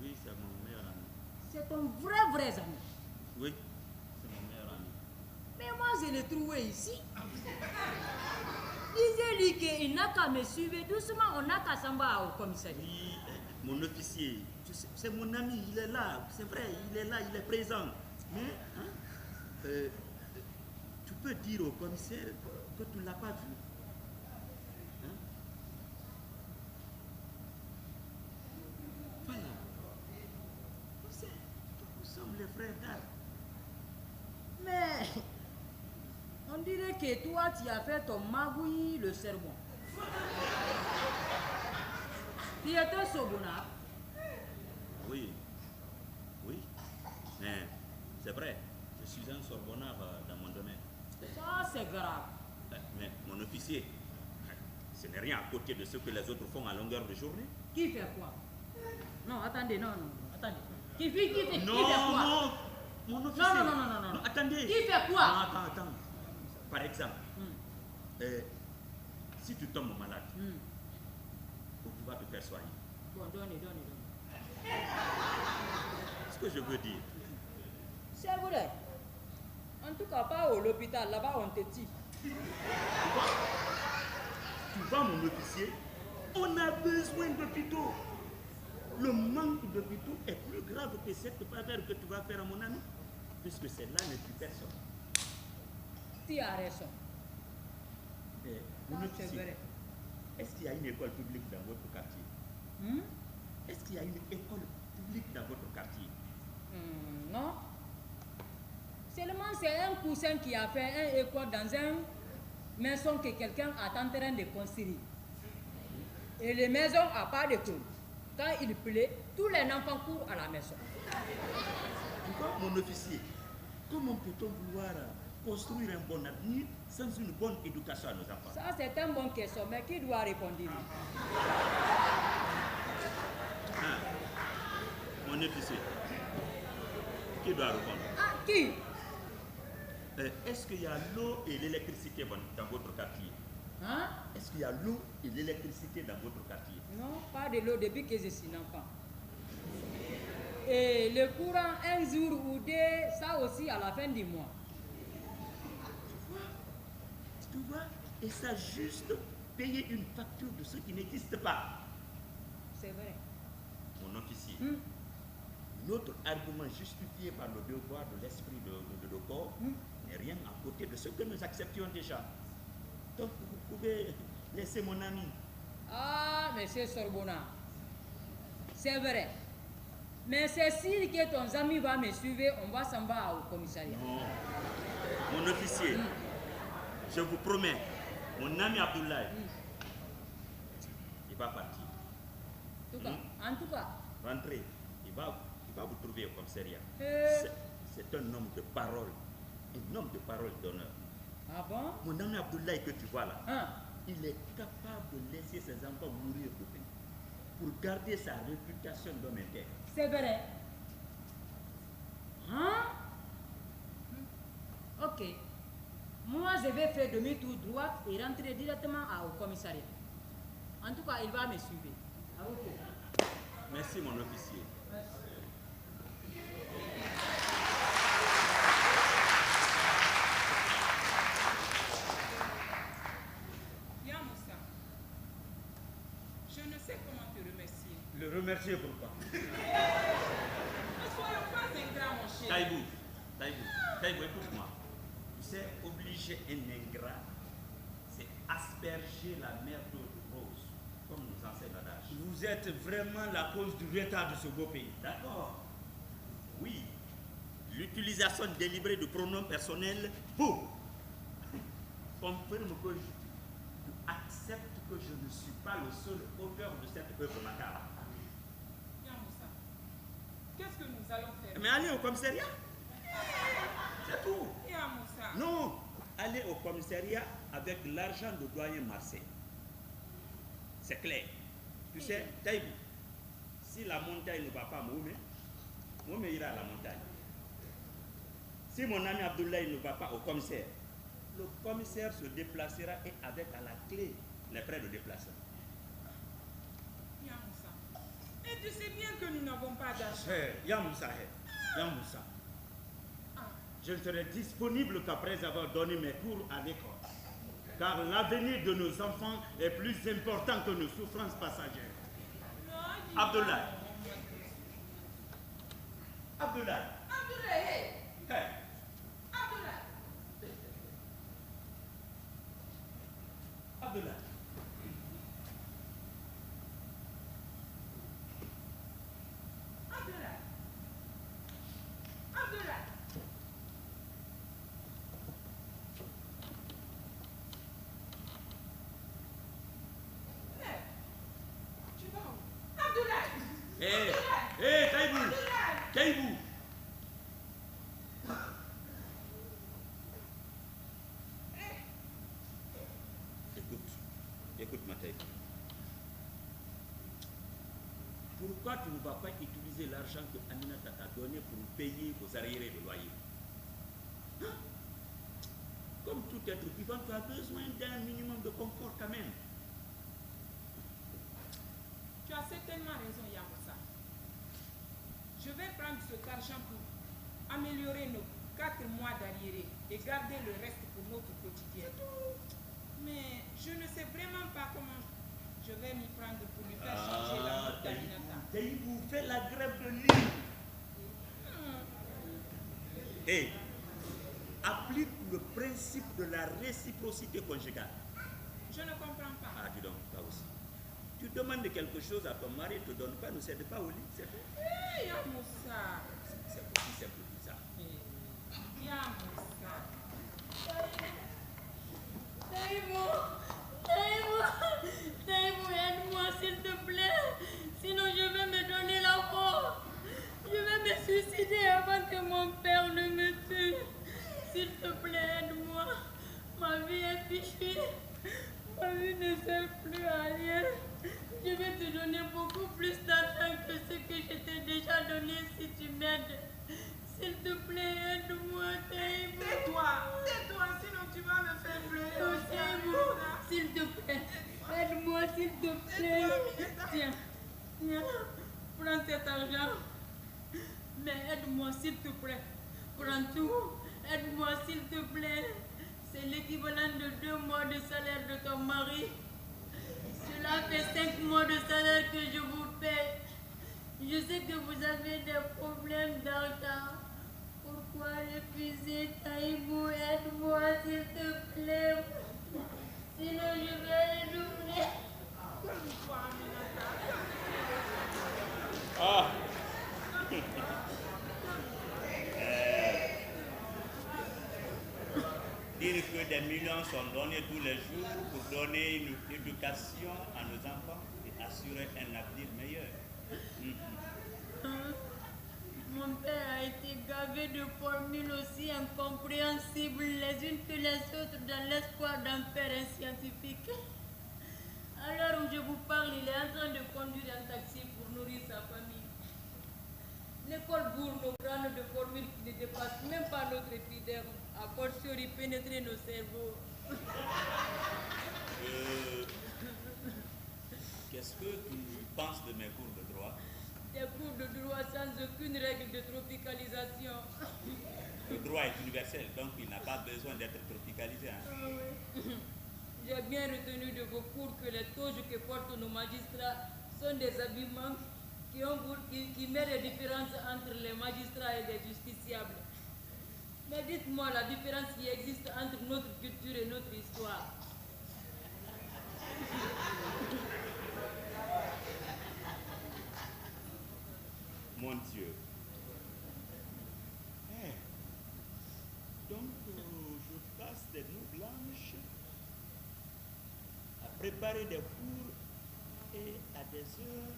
Oui, c'est mon meilleur ami. C'est ton vrai ami. Oui, c'est mon meilleur ami. Mais moi, je l'ai trouvé ici. Disais-lui qu'il n'a qu'à me suivre doucement, on n'a qu'à s'en va au commissariat. Oui, mon officier, c'est mon ami, il est là, c'est vrai, il est là, il est présent. Mais, hein, tu peux dire au commissaire que tu ne l'as pas vu. Hein? Voilà. Nous sommes les frères d'armes. Mais on dirait que toi, tu as fait ton magouille le sermon. Tu étais Sobona. Oui, oui, mais c'est vrai, je suis un sorbonnard dans mon domaine. Ça, c'est grave. Mais mon officier, ce n'est rien à côté de ce que les autres font à longueur de journée. Qui fait quoi? Non, attendez, non, attendez. Qui fait quoi? Non, mon officier. Non, attendez. Qui fait quoi? Attends. Par exemple, si tu tombes malade, ou tu vas te faire soigner. Bon, donnez. Ce que je veux dire. C'est vrai. En tout cas, pas à l'hôpital, là-bas on te tue. Tu vois, mon officier, on a besoin d'hôpitaux. Le manque d'hôpitaux est plus grave que cette faveur que tu vas faire à mon ami, puisque celle-là ne tue personne. Tu as raison. Mon officier, c'est vrai. est-ce qu'il y a une école publique dans votre quartier? Est-ce qu'il y a une école publique dans votre quartier? Non. Seulement, c'est un cousin qui a fait un école dans une maison que quelqu'un est en train de construire. Et les maisons n'ont pas de tour. Quand il pleut, tous les enfants courent à la maison. Pourquoi, mon officier, comment peut-on vouloir construire un bon avenir sans une bonne éducation à nos enfants? Ça, c'est une bonne question, mais qui doit répondre? Mon officier, qui doit répondre? Ah, qui? Est-ce qu'il y a l'eau et l'électricité dans votre quartier? Hein? Est-ce qu'il y a l'eau et l'électricité dans votre quartier? Non, pas de l'eau depuis que je suis enfant. Et le courant, un jour ou deux, ça aussi à la fin du mois. Tu vois? Et ça juste payer une facture de ce qui n'existe pas. C'est vrai. Mon officier, Notre argument justifié par le devoir de l'esprit de nos corps n'est rien à côté de ce que nous acceptions déjà. Donc, vous pouvez laisser mon ami. Ah, monsieur Sorbona, c'est vrai. Mais c'est sûr que ton ami va me suivre, on va s'en va au commissariat. Non. Mon officier, je vous promets, mon ami Abdoulaye, il va partir. En tout cas. Rentrez, il va vous trouver au commissariat. C'est un homme de parole, un homme de parole d'honneur. Ah bon? Mon ami Abdoulaye que tu vois là, Hein? il est capable de laisser ses enfants mourir de faim pour garder sa réputation d'homme intègre. C'est vrai. Hein? Ok. Moi, je vais faire demi-tour droite et rentrer directement au commissariat. En tout cas, il va me suivre. Ah, ok. Merci mon officier. Bien, Moussa. Je ne sais comment te remercier. Le remercier pourquoi? Ne soyons pas ingrats, mon cher. Taïbou, écoute-moi. Tu sais, obliger un ingrat, c'est asperger la mer d'eau rose, comme nous enseigne l'adage. Vous êtes vraiment la cause du retard de ce beau pays. D'accord. Oui. L'utilisation délibérée du pronom personnel vous confirme que tu acceptes que je ne suis pas le seul auteur de cette œuvre macabre. Bien, Moussa. Qu'est-ce que nous allons faire? Mais allez au commissariat. C'est tout. Bien, Moussa. Non, allez au commissariat avec l'argent de doyen Marseille. C'est clair. Tu sais, Taïbou, si la montagne ne va pas Moumé ira à la montagne. Si mon ami Abdoulaye ne va pas au commissaire, le commissaire se déplacera et avec à la clé les frais de déplacement. Bien, Moussa. Et tu sais bien que nous n'avons pas d'argent. Yamoussa. Je ne serai disponible qu'après avoir donné mes cours à l'école. Car l'avenir de nos enfants est plus important que nos souffrances passagères. Abdoulaye. Abdoulaye. Abdoulaye. Hey. Abdoulaye. Abdoulaye. Abdoulaye. Abdoulaye. Hey, tu vas où? Abdoulaye. Hé, Taïbou. Taïbou. Écoute ma Taïbou. Pourquoi tu ne vas pas utiliser l'argent que Aminata t'a donné pour payer vos arriérés de loyer? Hein? Comme tout être vivant, tu as besoin d'un minimum de confort quand même. Tu as certainement raison, Yamoussa. Je vais prendre cet argent pour améliorer nos 4 mois d'arriérés et garder le reste pour notre quotidien. Mais je ne sais vraiment pas comment je vais m'y prendre pour lui faire changer la route d'Aminata. Taïbou, fais la grève de lit. Hé, applique le principe de la réciprocité conjugale. Je ne comprends pas. Ah, dis donc, toi aussi. Tu demandes quelque chose à ton mari, il ne te donne pas, ne cède pas au lit, c'est tout. Hé, Yamoussa. C'est aussi simple que ça. Yamoussa. Taïbou, aide-moi s'il te plaît. Sinon je vais me donner la mort. Je vais me suicider avant que mon père ne me tue. S'il te plaît, aide-moi. Ma vie est fichue. Ma vie ne sert plus à rien. Je vais te donner beaucoup plus d'argent que ce que je t'ai déjà donné si tu m'aides. S'il te plaît, aide-moi, Taïbou. Tais-toi, sinon tu vas me faire pleurer. Oh, Taïbou, s'il te plaît, aide-moi, s'il te plaît. Tiens, prends cet argent. Mais aide-moi, s'il te plaît. Prends tout. Aide-moi, s'il te plaît. C'est l'équivalent de 2 mois de salaire de ton mari. Cela fait 5 mois de salaire que je vous paie. Je sais que vous avez des problèmes d'argent. Pourquoi refuser, Taïbou? Aide-moi, s'il te plaît. Sinon, je vais le doubler. Ah. Dire que des millions sont donnés tous les jours pour donner une éducation à nos enfants et assurer un avenir meilleur. Mon père a été gavé de formules aussi incompréhensibles les unes que les autres dans l'espoir d'en faire un scientifique. Alors où je vous parle, il est en train de conduire un taxi pour nourrir sa famille. L'école bourre nos crânes de formules qui ne dépassent même pas notre épiderme, à fortiori pénétrer nos cerveaux. Qu'est-ce que tu penses de mes cours de droit? Des cours de droit sans aucune règle de tropicalisation. Le droit est universel, donc il n'a pas besoin d'être tropicalisé. Hein? Ah oui. J'ai bien retenu de vos cours que les toges que portent nos magistrats sont des habillements qui mettent les différences entre les magistrats et les justiciables. Mais dites-moi la différence qui existe entre notre culture et notre histoire. Mon Dieu. Donc, je passe des nuits blanches à préparer des cours et à des heures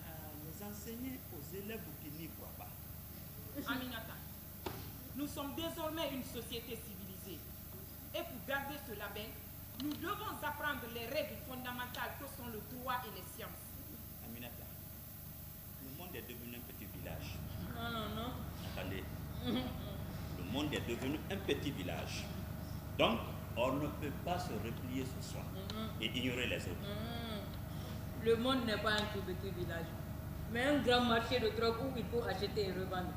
à les enseigner aux élèves qui n'y croient pas. Aminata, nous sommes désormais une société civilisée. Et pour garder ce label, nous devons apprendre les règles fondamentales que sont le droit et les sciences. Aminata, le monde est devenu un petit village. Non. Attendez. Le monde est devenu un petit village. Donc, on ne peut pas se replier sur soi et ignorer les autres. Le monde n'est pas un tout petit village, mais un grand marché de drogue où il faut acheter et revendre.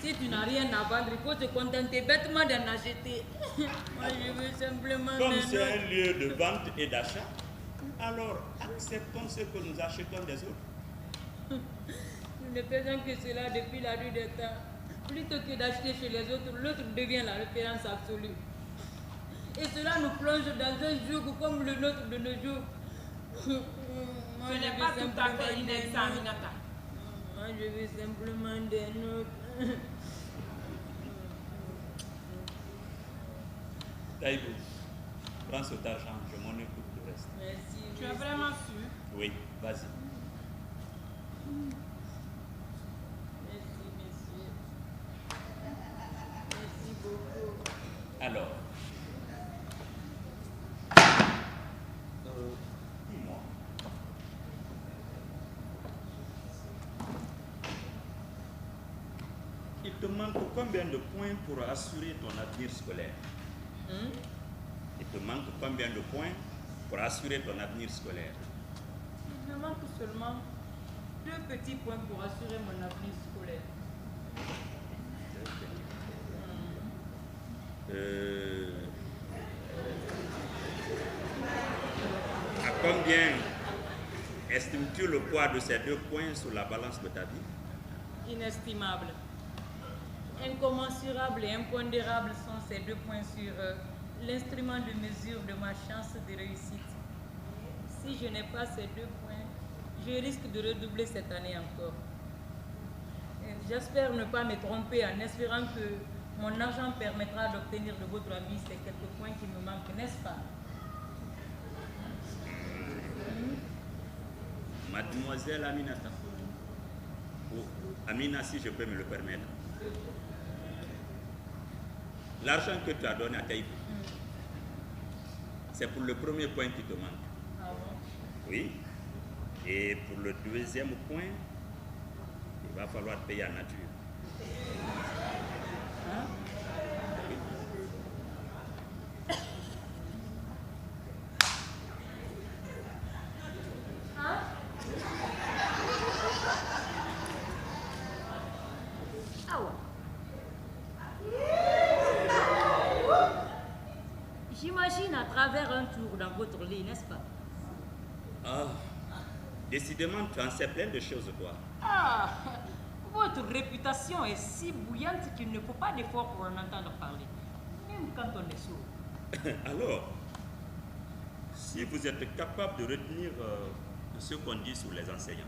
Si tu n'as rien à vendre, il faut te contenter bêtement d'en acheter. Moi, je veux simplement... Comme c'est un lieu de vente et d'achat, alors acceptons ce que nous achetons des autres. Nous ne faisons que cela depuis la nuit des temps. Plutôt que d'acheter chez les autres, l'autre devient la référence absolue. Et cela nous plonge dans un joug comme le nôtre de nos jours. Ce n'est pas tout à fait inexact, Aminata. Moi, je veux simplement des notes. Taïbou, prends cet argent, je m'en occupe du reste. Merci. Tu es vraiment sûr? Oui, vas-y. Merci, monsieur. Merci beaucoup. Alors, dis-moi, il te manque combien de points pour assurer ton avenir scolaire? Il te manque combien de points pour assurer ton avenir scolaire? Il me manque seulement 2 petits points pour assurer mon avenir scolaire. À combien estimes-tu le poids de ces 2 points sur la balance de ta vie? Inestimable. Incommensurable et impondérable sont ces 2 points sur l'instrument de mesure de ma chance de réussite. Si je n'ai pas ces 2 points, je risque de redoubler cette année encore. J'espère ne pas me tromper en espérant que mon argent permettra d'obtenir de votre ami ces quelques points qui me manquent, n'est-ce pas? Mademoiselle Aminata, ou Amina si je peux me le permettre, l'argent que tu as donné à Taïbou, c'est pour le premier point qui te manque. Ah bon? Oui. Et pour le deuxième point, il va falloir payer en nature. Hein? Hein? Ah ouais. J'imagine à travers un tour dans votre lit, n'est-ce pas? Ah, Décidément, tu en sais plein de choses, toi. Ah, votre réputation est si bouillante qu'il ne faut pas d'effort pour en entendre parler, même quand on est sourd. Alors, si vous êtes capable de retenir ce qu'on dit sur les enseignants,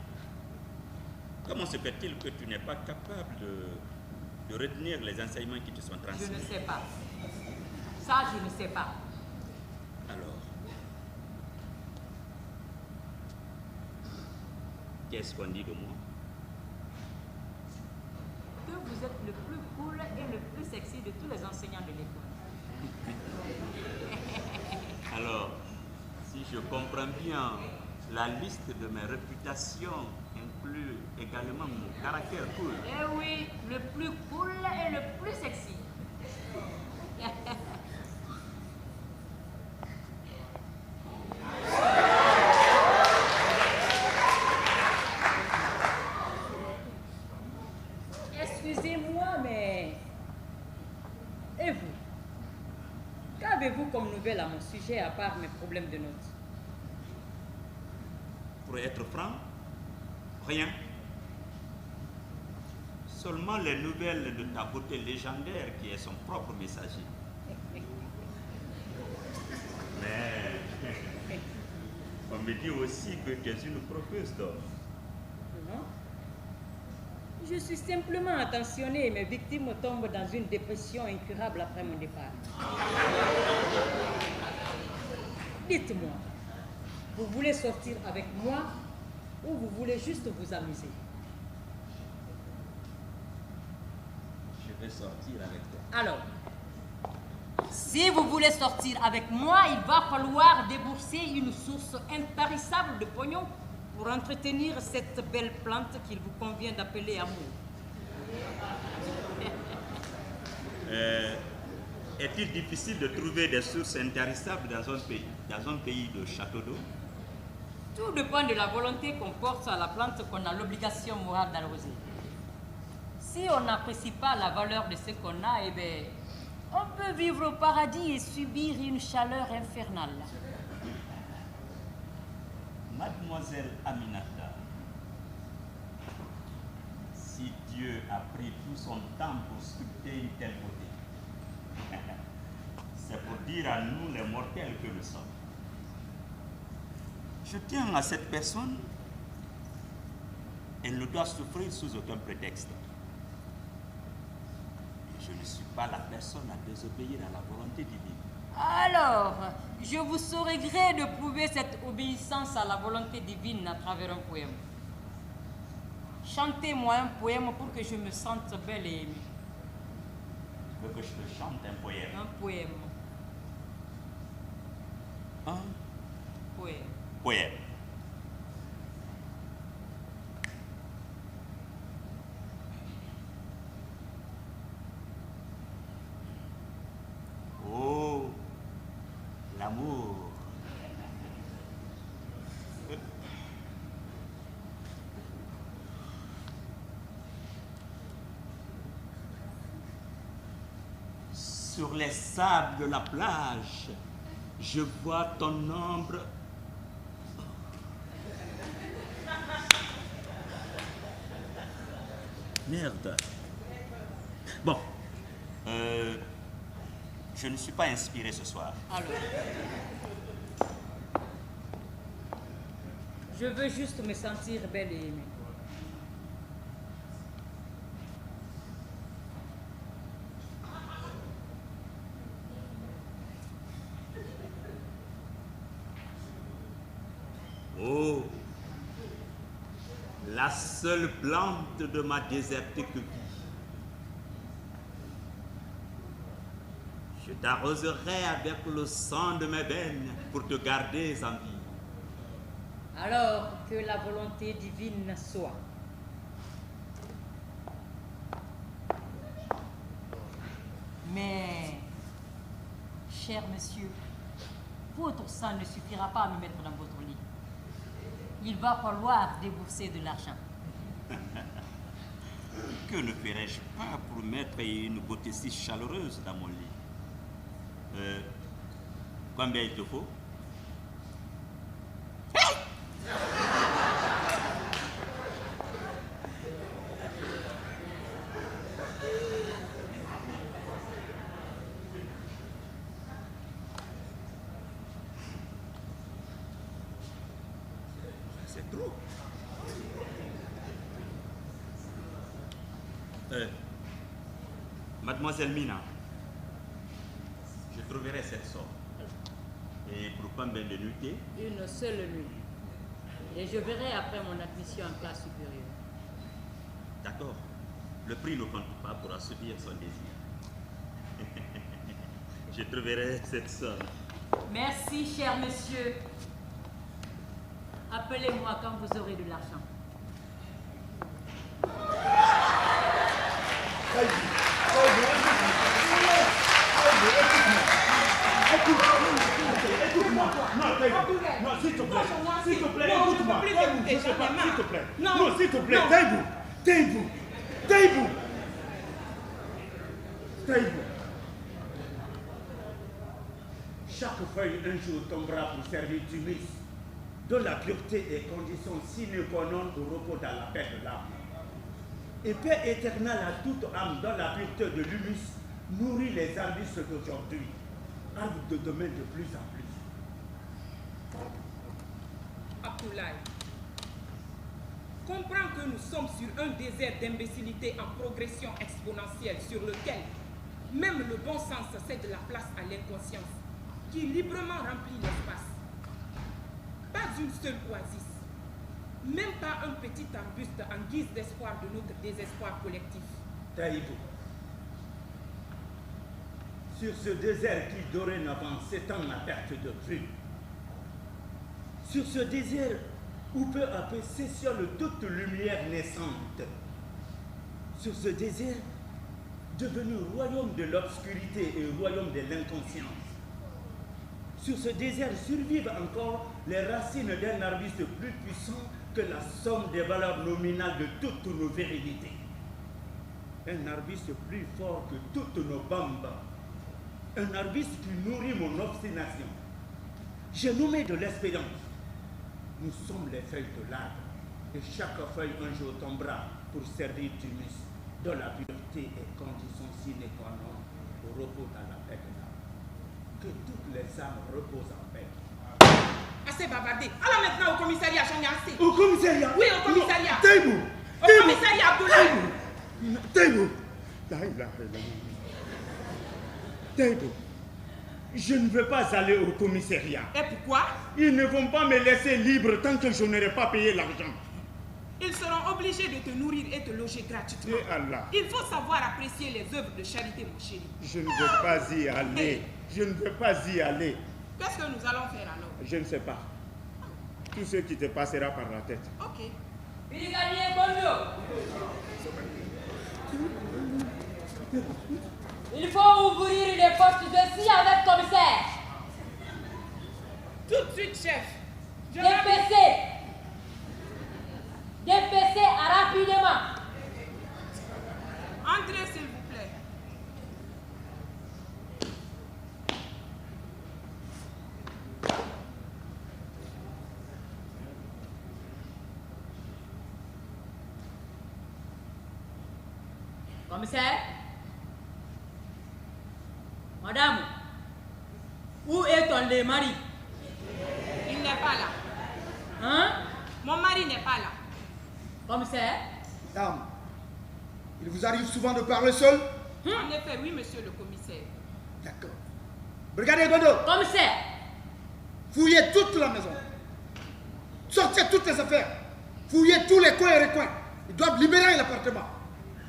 comment se fait-il que tu n'es pas capable de retenir les enseignements qui te sont transmis? Je ne sais pas. Ça, je ne sais pas. Alors, qu'est-ce qu'on dit de moi? Que vous êtes le plus cool et le plus sexy de tous les enseignants de l'école. Alors, si je comprends bien, la liste de mes réputations inclut également mon caractère cool. Eh oui, le plus cool et le plus sexy. Excusez-moi, mais... Et vous? Qu'avez-vous comme nouvelle à mon sujet à part mes problèmes de notes? Pour être franc, rien. Seulement les nouvelles de ta beauté légendaire qui est son propre messager. Mais on me dit aussi que tu es une professeuse d'or. Non. Je suis simplement attentionnée et mes victimes tombent dans une dépression incurable après mon départ. Dites-moi, vous voulez sortir avec moi ou vous voulez juste vous amuser? Je vais sortir avec toi. Alors, si vous voulez sortir avec moi, il va falloir débourser une source intarissable de pognon pour entretenir cette belle plante qu'il vous convient d'appeler amour. Est-il difficile de trouver des sources intarissables dans un pays de château d'eau? Tout dépend de la volonté qu'on porte à la plante qu'on a l'obligation morale d'arroser. Si on n'apprécie pas la valeur de ce qu'on a, eh bien, on peut vivre au paradis et subir une chaleur infernale. Mademoiselle Aminata, si Dieu a pris tout son temps pour sculpter une telle beauté, c'est pour dire à nous les mortels que nous sommes. Je tiens à cette personne, elle ne doit souffrir sous aucun prétexte. Et je ne suis pas la personne à désobéir à la volonté divine. Alors, je vous saurai gré de prouver cette obéissance à la volonté divine à travers un poème. Chantez-moi un poème pour que je me sente belle et aimée. Tu veux que je te chante un poème? Un poème. Un Poème. poème. Oh, l'amour. Sur les sables de la plage, je vois ton ombre. Merde. Bon. Je ne suis pas inspiré ce soir. Alors, je veux juste me sentir belle et aimée. Oh, la seule plante de ma désertique vie. Je t'arroserai avec le sang de mes veines pour te garder en vie. Alors que la volonté divine soit. Mais, cher monsieur, votre sang ne suffira pas à me mettre dans votre lit. Il va falloir débourser de l'argent. Que ne ferais-je pas pour mettre une beauté si chaleureuse dans mon lit? Combien il te faut? Mademoiselle Mina, je trouverai cette somme. Et pour combien de nuitées? Une seule nuit. Et je verrai après mon admission en classe supérieure. D'accord. Le prix ne compte pas pour assouvir son désir. Je trouverai cette somme. Merci, cher monsieur. Appelez-moi quand vous aurez de l'argent. Écoute-moi. Non, s'il te plaît. S'il te plaît, écoute-moi. S'il te plaît. Non, s'il te plaît. Taibou. Chaque feuille un jour tombera pour servir du Miss, dont la pureté est condition sine qua non au repos dans la paix de l'âme. Et paix éternelle à toute âme dont la pureté de l'humus nourrit les arbustes d'aujourd'hui, arbres de demain de plus en plus. Abdoulaye, comprends que nous sommes sur un désert d'imbécilité en progression exponentielle sur lequel même le bon sens cède la place à l'inconscience qui librement remplit l'espace. Pas une seule oasis, même pas un petit arbuste en guise d'espoir de notre désespoir collectif. Taïbou, sur ce désert qui dorénavant s'étend à perte de vue, sur ce désert où peu à peu s'étiole toute lumière naissante, sur ce désert devenu royaume de l'obscurité et royaume de l'inconscience, sur ce désert survivent encore les racines d'un arbuste plus puissant que la somme des valeurs nominales de toutes nos vérités. Un arbuste plus fort que toutes nos bombes. Un arbuste qui nourrit mon obstination. J'ai nommé de l'espérance. Nous sommes les feuilles de l'arbre. Et chaque feuille un jour tombera pour servir du mus, dont la pureté est condition sine qua non au repos dans la paix de l'âme. Que toutes les âmes reposent en paix. Assez bavardé. Allons maintenant au commissariat, j'en ai assez. Au commissariat? Oui, au commissariat. Taibou! Au commissariat, Abdoulaye. Taibou! Taibou, je ne veux pas aller au commissariat. Et pourquoi? Ils ne vont pas me laisser libre tant que je n'aurai pas payé l'argent. Ils seront obligés de te nourrir et te loger gratuitement. Et Allah. Il faut savoir apprécier les œuvres de charité, mon chéri. Je ne veux pas y aller. Je ne veux pas y aller. Qu'est-ce que nous allons faire alors? Je ne sais pas. Tout ce qui te passera par la tête. Ok. Il faut ouvrir les portes de ci avec commissaire. Tout de suite, chef. Dépêchez rapidement. Entrez, s'il vous plaît. Commissaire? Madame, où est ton mari? Il n'est pas là. Hein? Mon mari n'est pas là. Commissaire? Dame, il vous arrive souvent de parler seul? En effet, oui, monsieur le commissaire. D'accord. Brigadier Gondo, Commissaire? fouillez toute la maison. Sortez toutes les affaires. Fouillez tous les coins et recoins. Ils doivent libérer l'appartement.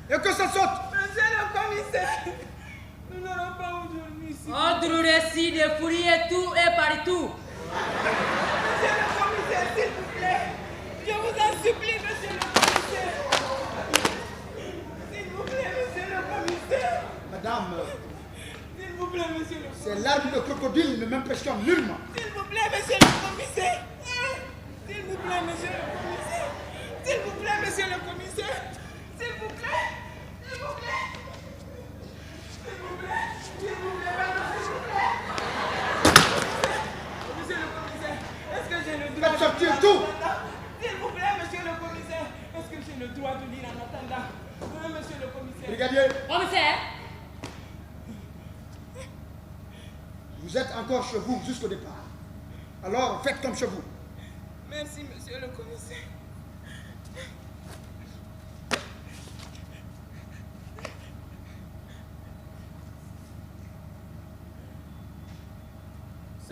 Et que ça saute. Monsieur le commissaire, nous n'aurons pas aujourd'hui ici. Ordre récit de fouiller tout et partout. Monsieur le commissaire, s'il vous plaît. Je vous en supplie, monsieur le commissaire. S'il vous plaît, monsieur le commissaire. Madame, S'il vous plaît, monsieur le commissaire. ces larmes de crocodile ne m'impressionnent nullement. S'il vous plaît, monsieur le commissaire. S'il vous plaît, monsieur le commissaire. S'il vous plaît, monsieur le commissaire. S'il vous plaît. S'il vous plaît. S'il vous plaît. S'il vous plaît, s'il vous plaît. Monsieur le commissaire, est-ce que j'ai le droit Faites sortir de lire tout. en attendant? S'il vous plaît, monsieur le commissaire, est-ce que j'ai le droit de lire en attendant? Oui, monsieur le commissaire. Brigadier, Commissaire? vous êtes encore chez vous jusqu'au départ. Alors faites comme chez vous. Merci, monsieur le commissaire.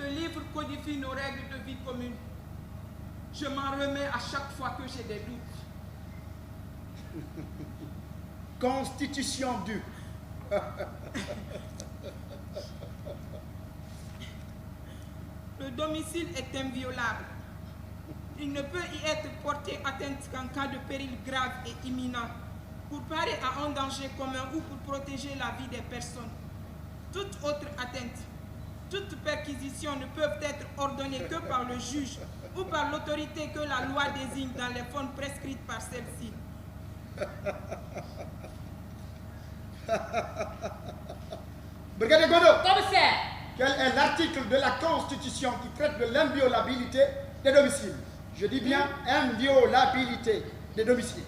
Ce livre codifie nos règles de vie commune. Je m'en remets à chaque fois que j'ai des doutes. Constitution du. Le domicile est inviolable. Il ne peut y être porté atteinte qu'en cas de péril grave et imminent, pour parer à un danger commun ou pour protéger la vie des personnes. Toute autre atteinte, toute perquisition ne peuvent être ordonnées que par le juge ou par l'autorité que la loi désigne dans les formes prescrites par celle-ci. Brigadier Godot, Commissaire, quel est l'article de la Constitution qui traite de l'inviolabilité des domiciles? Je dis bien inviolabilité des domiciles.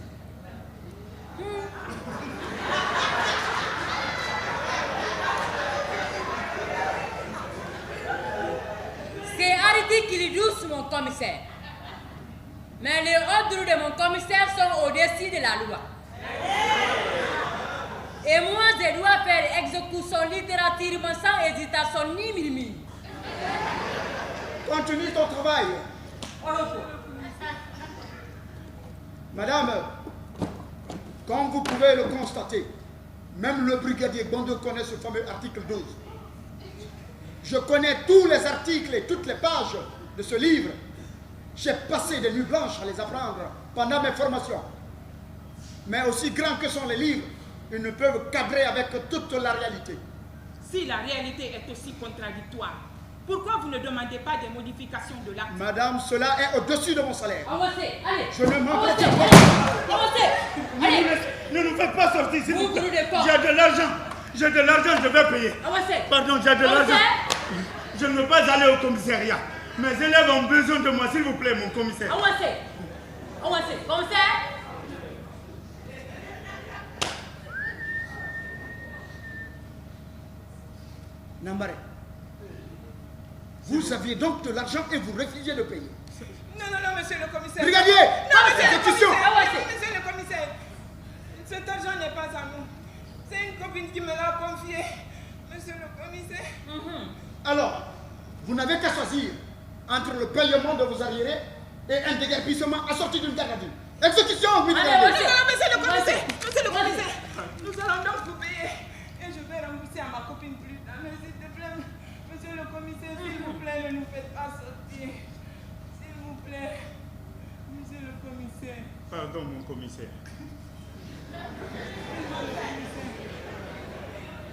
c'est arrêté qu'il douce, mon commissaire. Mais les ordres de mon commissaire sont au-dessus de la loi. Et moi, je dois faire exécution littéralement sans hésitation ni murmure. Continue ton travail. Madame, comme vous pouvez le constater, même le brigadier Gondot connaît ce fameux article 12. Je connais tous les articles et toutes les pages de ce livre. J'ai passé des nuits blanches à les apprendre pendant mes formations. Mais aussi grands que sont les livres, ils ne peuvent cadrer avec toute la réalité. Si la réalité est aussi contradictoire, pourquoi vous ne demandez pas des modifications de l'acte? Madame, cela est au-dessus de mon salaire. Avancez, allez. Je ne m'entretiens Avancez, pas. avancez, allez. Ne nous faites pas sortir, s'il vous Vous plaît. brûlez pas. J'ai de l'argent. J'ai de l'argent, je vais payer. Avancez. Pardon, j'ai de l'argent. Je ne veux pas aller au commissariat. Mes élèves ont besoin de moi, s'il vous plaît, mon commissaire. Avancez. Avancez, commissaire. Nambaré, vous aviez donc de l'argent et vous refusiez de payer. Non, non, non, monsieur le commissaire. Brigadier, Non, monsieur le exécution. commissaire. Avancez. Non, monsieur le commissaire. Cet argent n'est pas à nous. C'est une copine qui me l'a confié. Monsieur le commissaire. Alors, vous n'avez qu'à choisir entre le paiement de vos arriérés et un déguerpissement assorti d'une garde à vue. Exécution, brigadier. Allez, Non, non, monsieur le commissaire. Vas-y. Monsieur le Vas-y. commissaire. Nous allons donc vous payer. Et je vais rembourser à ma copine plus tard. Mais s'il te plaît, monsieur le commissaire, s'il vous plaît, ne nous faites pas sortir. S'il vous plaît. Monsieur le commissaire. Pardon, mon commissaire.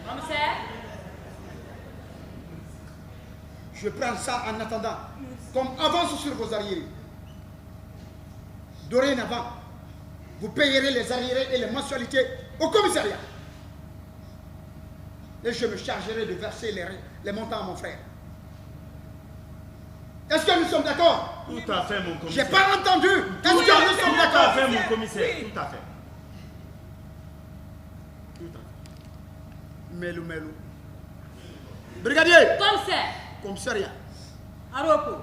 Commissaire. Je prends ça en attendant, comme avance sur vos arriérés. Dorénavant, vous payerez les arriérés et les mensualités au commissariat. Et je me chargerai de verser les montants à mon frère. Est-ce que nous sommes d'accord? Tout à fait, mon J'ai commissaire. pas entendu. Est-ce que nous sommes Tout à d'accord? fait, mon commissaire. Oui. Tout à fait. Tout à fait. Melou, melou. Brigadier, Commissaire. commissariat. Aroko.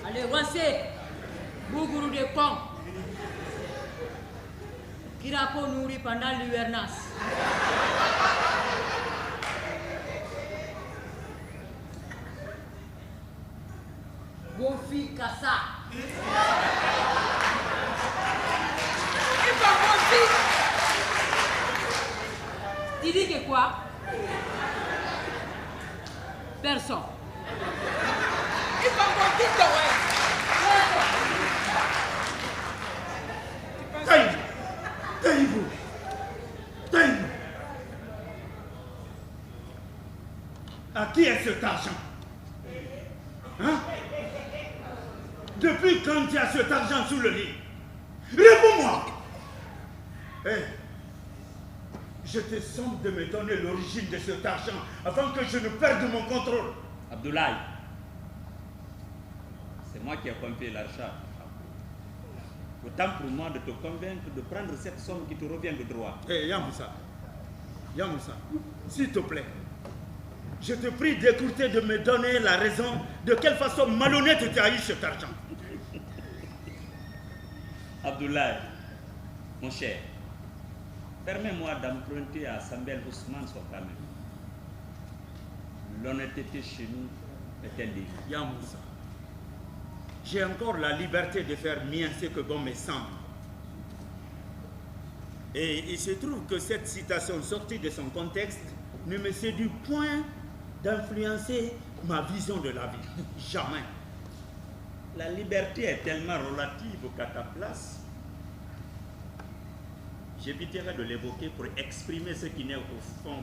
Allez, avancez. Bougourou de Kong. Kirako nourrit pendant l'hivernage. Bofi Kassa. Il va mentir. Tu dis que quoi? Personne. Il va mentir, toi, ouais. Taillez-vous. Taillez-vous. À qui est cet argent? Hein? Depuis quand tu as cet argent sous le lit? Réponds-moi. Hé, je te somme de me donner l'origine de cet argent avant que je ne perde mon contrôle. Abdoulaye, c'est moi qui ai confié l'argent. Autant pour moi de te convaincre de prendre cette somme qui te revient de droit. Hé, Yamoussa, s'il te plaît, je te prie d'écouter, de me donner la raison de quelle façon malhonnête tu as eu cet argent. Abdoulaye, mon cher, permets-moi d'emprunter à Sambel Ousmane son famille L'honnêteté chez nous est un délit. Yamoussa, j'ai encore la liberté de faire mien ce que bon me semble. Et il se trouve que cette citation sortie de son contexte ne me séduit point d'influencer ma vision de la vie. Jamais. La liberté est tellement relative qu'à ta place, j'éviterai de l'évoquer pour exprimer ce qui n'est au fond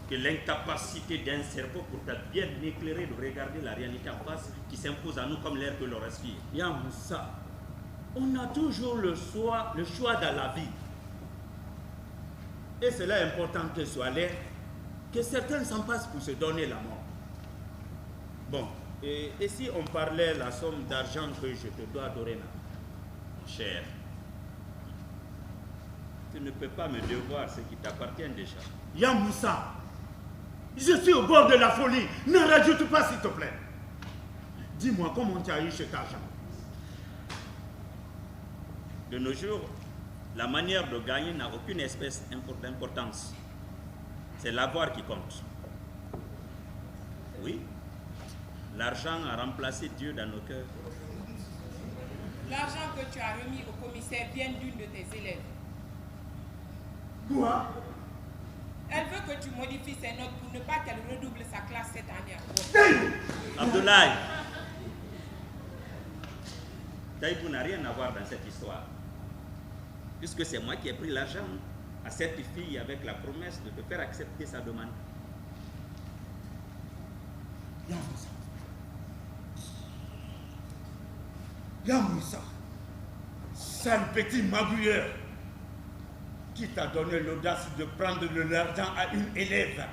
que l'incapacité d'un cerveau pourtant bien éclairé de regarder la réalité en face qui s'impose à nous comme l'air que l'on respire. Yamoussa, on a toujours le choix dans la vie. Et cela est important que soit l'air que certains s'en passent pour se donner la mort. Bon, et si on parlait la somme d'argent que je te dois dorénavant, cher, tu ne peux pas me devoir ce qui t'appartient déjà. Yamoussa, je suis au bord de la folie. Ne rajoute pas, s'il te plaît. Dis-moi comment tu as eu cet argent. De nos jours, la manière de gagner n'a aucune espèce d'importance. C'est l'avoir qui compte. Oui, l'argent a remplacé Dieu dans nos cœurs. L'argent que tu as remis au commissaire vient d'une de tes élèves. Quoi? Elle veut que tu modifies ses notes pour ne pas qu'elle redouble sa classe cette année. Abdoulaye, Taïbou n'a rien à voir dans cette histoire. Puisque c'est moi qui ai pris l'argent à cette fille avec la promesse de te faire accepter sa demande. Yamoussa. Yamoussa. Sale petit magouilleur qui t'a donné l'audace de prendre de l'argent à une élève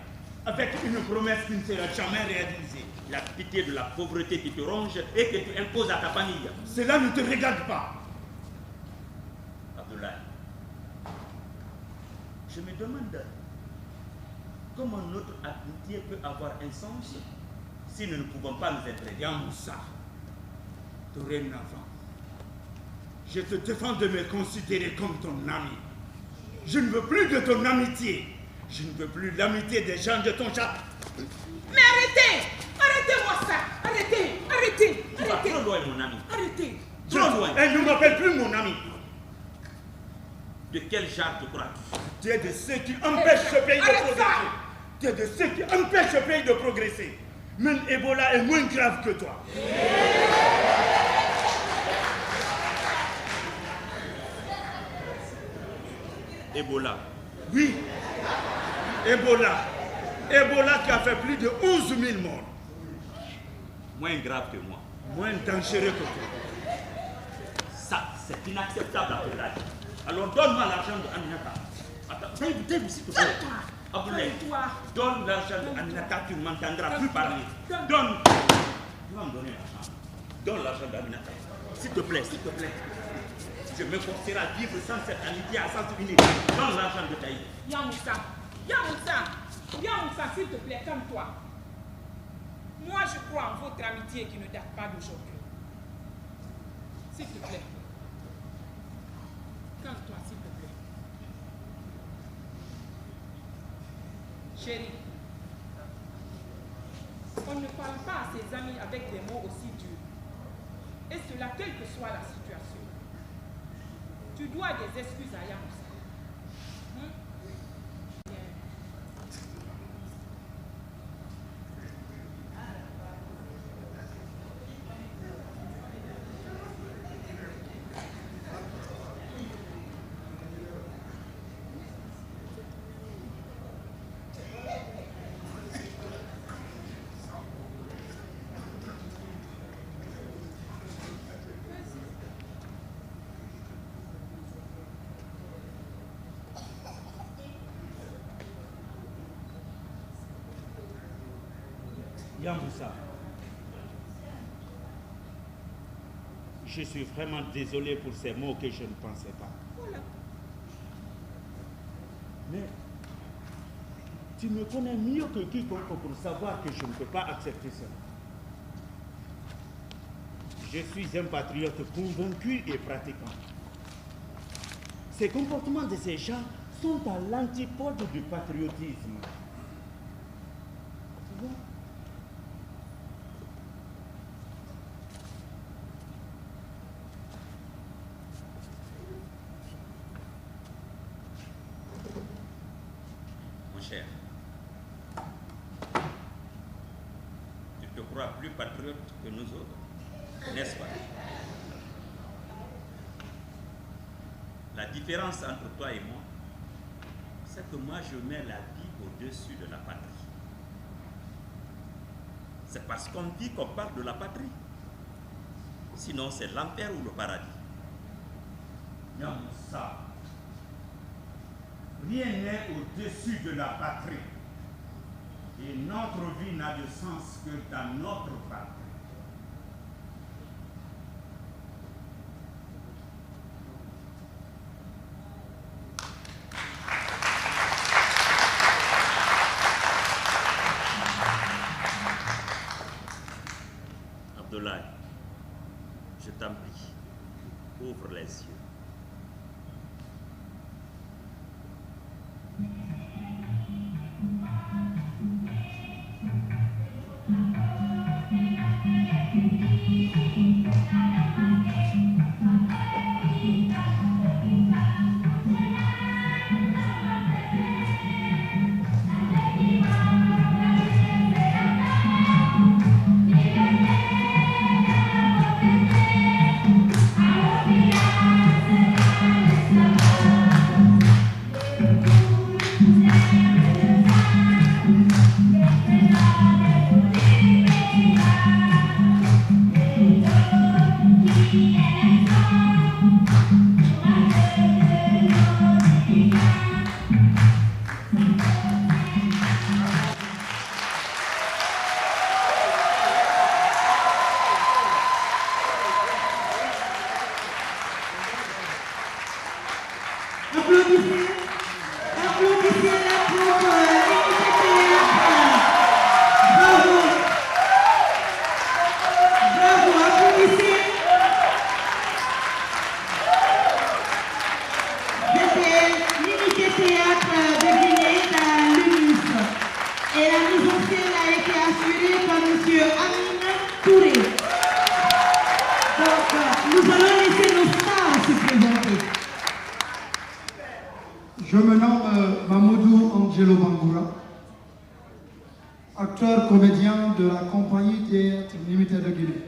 avec une promesse qui ne sera jamais réalisée. La pitié de la pauvreté qui te ronge et que tu imposes à ta famille. Cela ne te regarde pas. Abdoulaye, je me demande comment notre amitié peut avoir un sens si nous ne pouvons pas nous entraider. Yamoussa, dorénavant, je te défends de me considérer comme ton ami. Je ne veux plus de ton amitié. Je ne veux plus l'amitié des gens de ton chat. Mais arrêtez! Arrêtez-moi ça! Arrêtez! Arrêtez! Tu vas trop loin, mon ami. Arrêtez! Trop loin. Elle ne m'appelle plus mon ami. De quel genre te crois-tu? Tu es de ceux qui empêchent ce pays de progresser. Tu es de ceux qui empêchent ce pays de progresser. Même Ebola est moins grave que toi. Ebola. Oui. Ebola. Ebola qui a fait plus de 11 000 morts. Moins grave que moi. Moins dangereux que toi. Ça, c'est inacceptable à ton âge. Alors donne-moi l'argent de Aminata. Attends, t'es s'il te plaît. Abdoulaye, donne l'argent de Aminata, tu ne m'entendras plus parler. Donne. Tu vas me donner l'argent. Donne l'argent d'Aminata. S'il te plaît, s'il te plaît. Je me forcerai à vivre sans cette amitié à sens unique. Donne l'argent de Taïb. Yamoussa, Yamoussa, Yamoussa, s'il te plaît, calme-toi. Moi, je crois en votre amitié qui ne date pas d'aujourd'hui. S'il te plaît. Calme-toi, s'il te plaît. Chérie, on ne parle pas à ses amis avec des mots aussi durs. Et cela, quelle que soit la situation. Tu dois des excuses à Yamoussa. Yamoussa, je suis vraiment désolé pour ces mots que je ne pensais pas. Voilà. Mais tu me connais mieux que quiconque pour savoir que je ne peux pas accepter cela. Je suis un patriote convaincu et pratiquant. Ces comportements de ces gens sont à l'antipode du patriotisme. Tu vois? cher. Tu te crois plus patriote que nous autres, n'est-ce pas? La différence entre toi et moi, c'est que moi je mets la vie au-dessus de la patrie. C'est parce qu'on dit qu'on parle de la patrie. Sinon c'est l'enfer ou le paradis. Non, ça. Rien n'est au-dessus de la patrie. Et notre vie n'a de sens que dans notre patrie. Abdoulaye, je t'en prie, ouvre les yeux. Je me nomme Mamoudou Angelo Bangoura, acteur comédien de la compagnie Théâtre Limited de Guinée.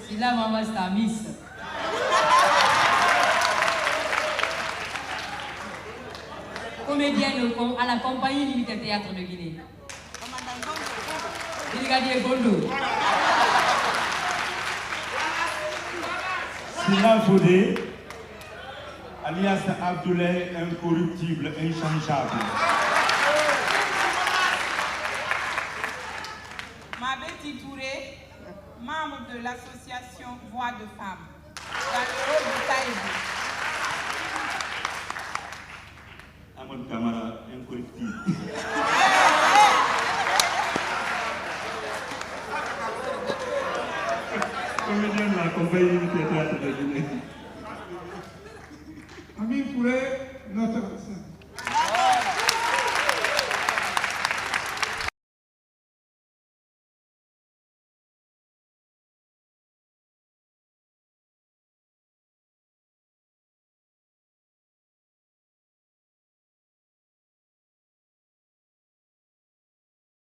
C'est là, maman, c'est ta miss. Comédienne à la compagnie Limited Théâtre de Guinée. Brigadier Gondo. Sila Fodé, alias Abdoulaye, incorruptible, inchangeable. Mabeti Touré, membre de l'association Voix de Femmes, dans le rôle de Taïbu. Amon Kamara, incorruptible. Comédien de la compagnie Théâtre de Guinée.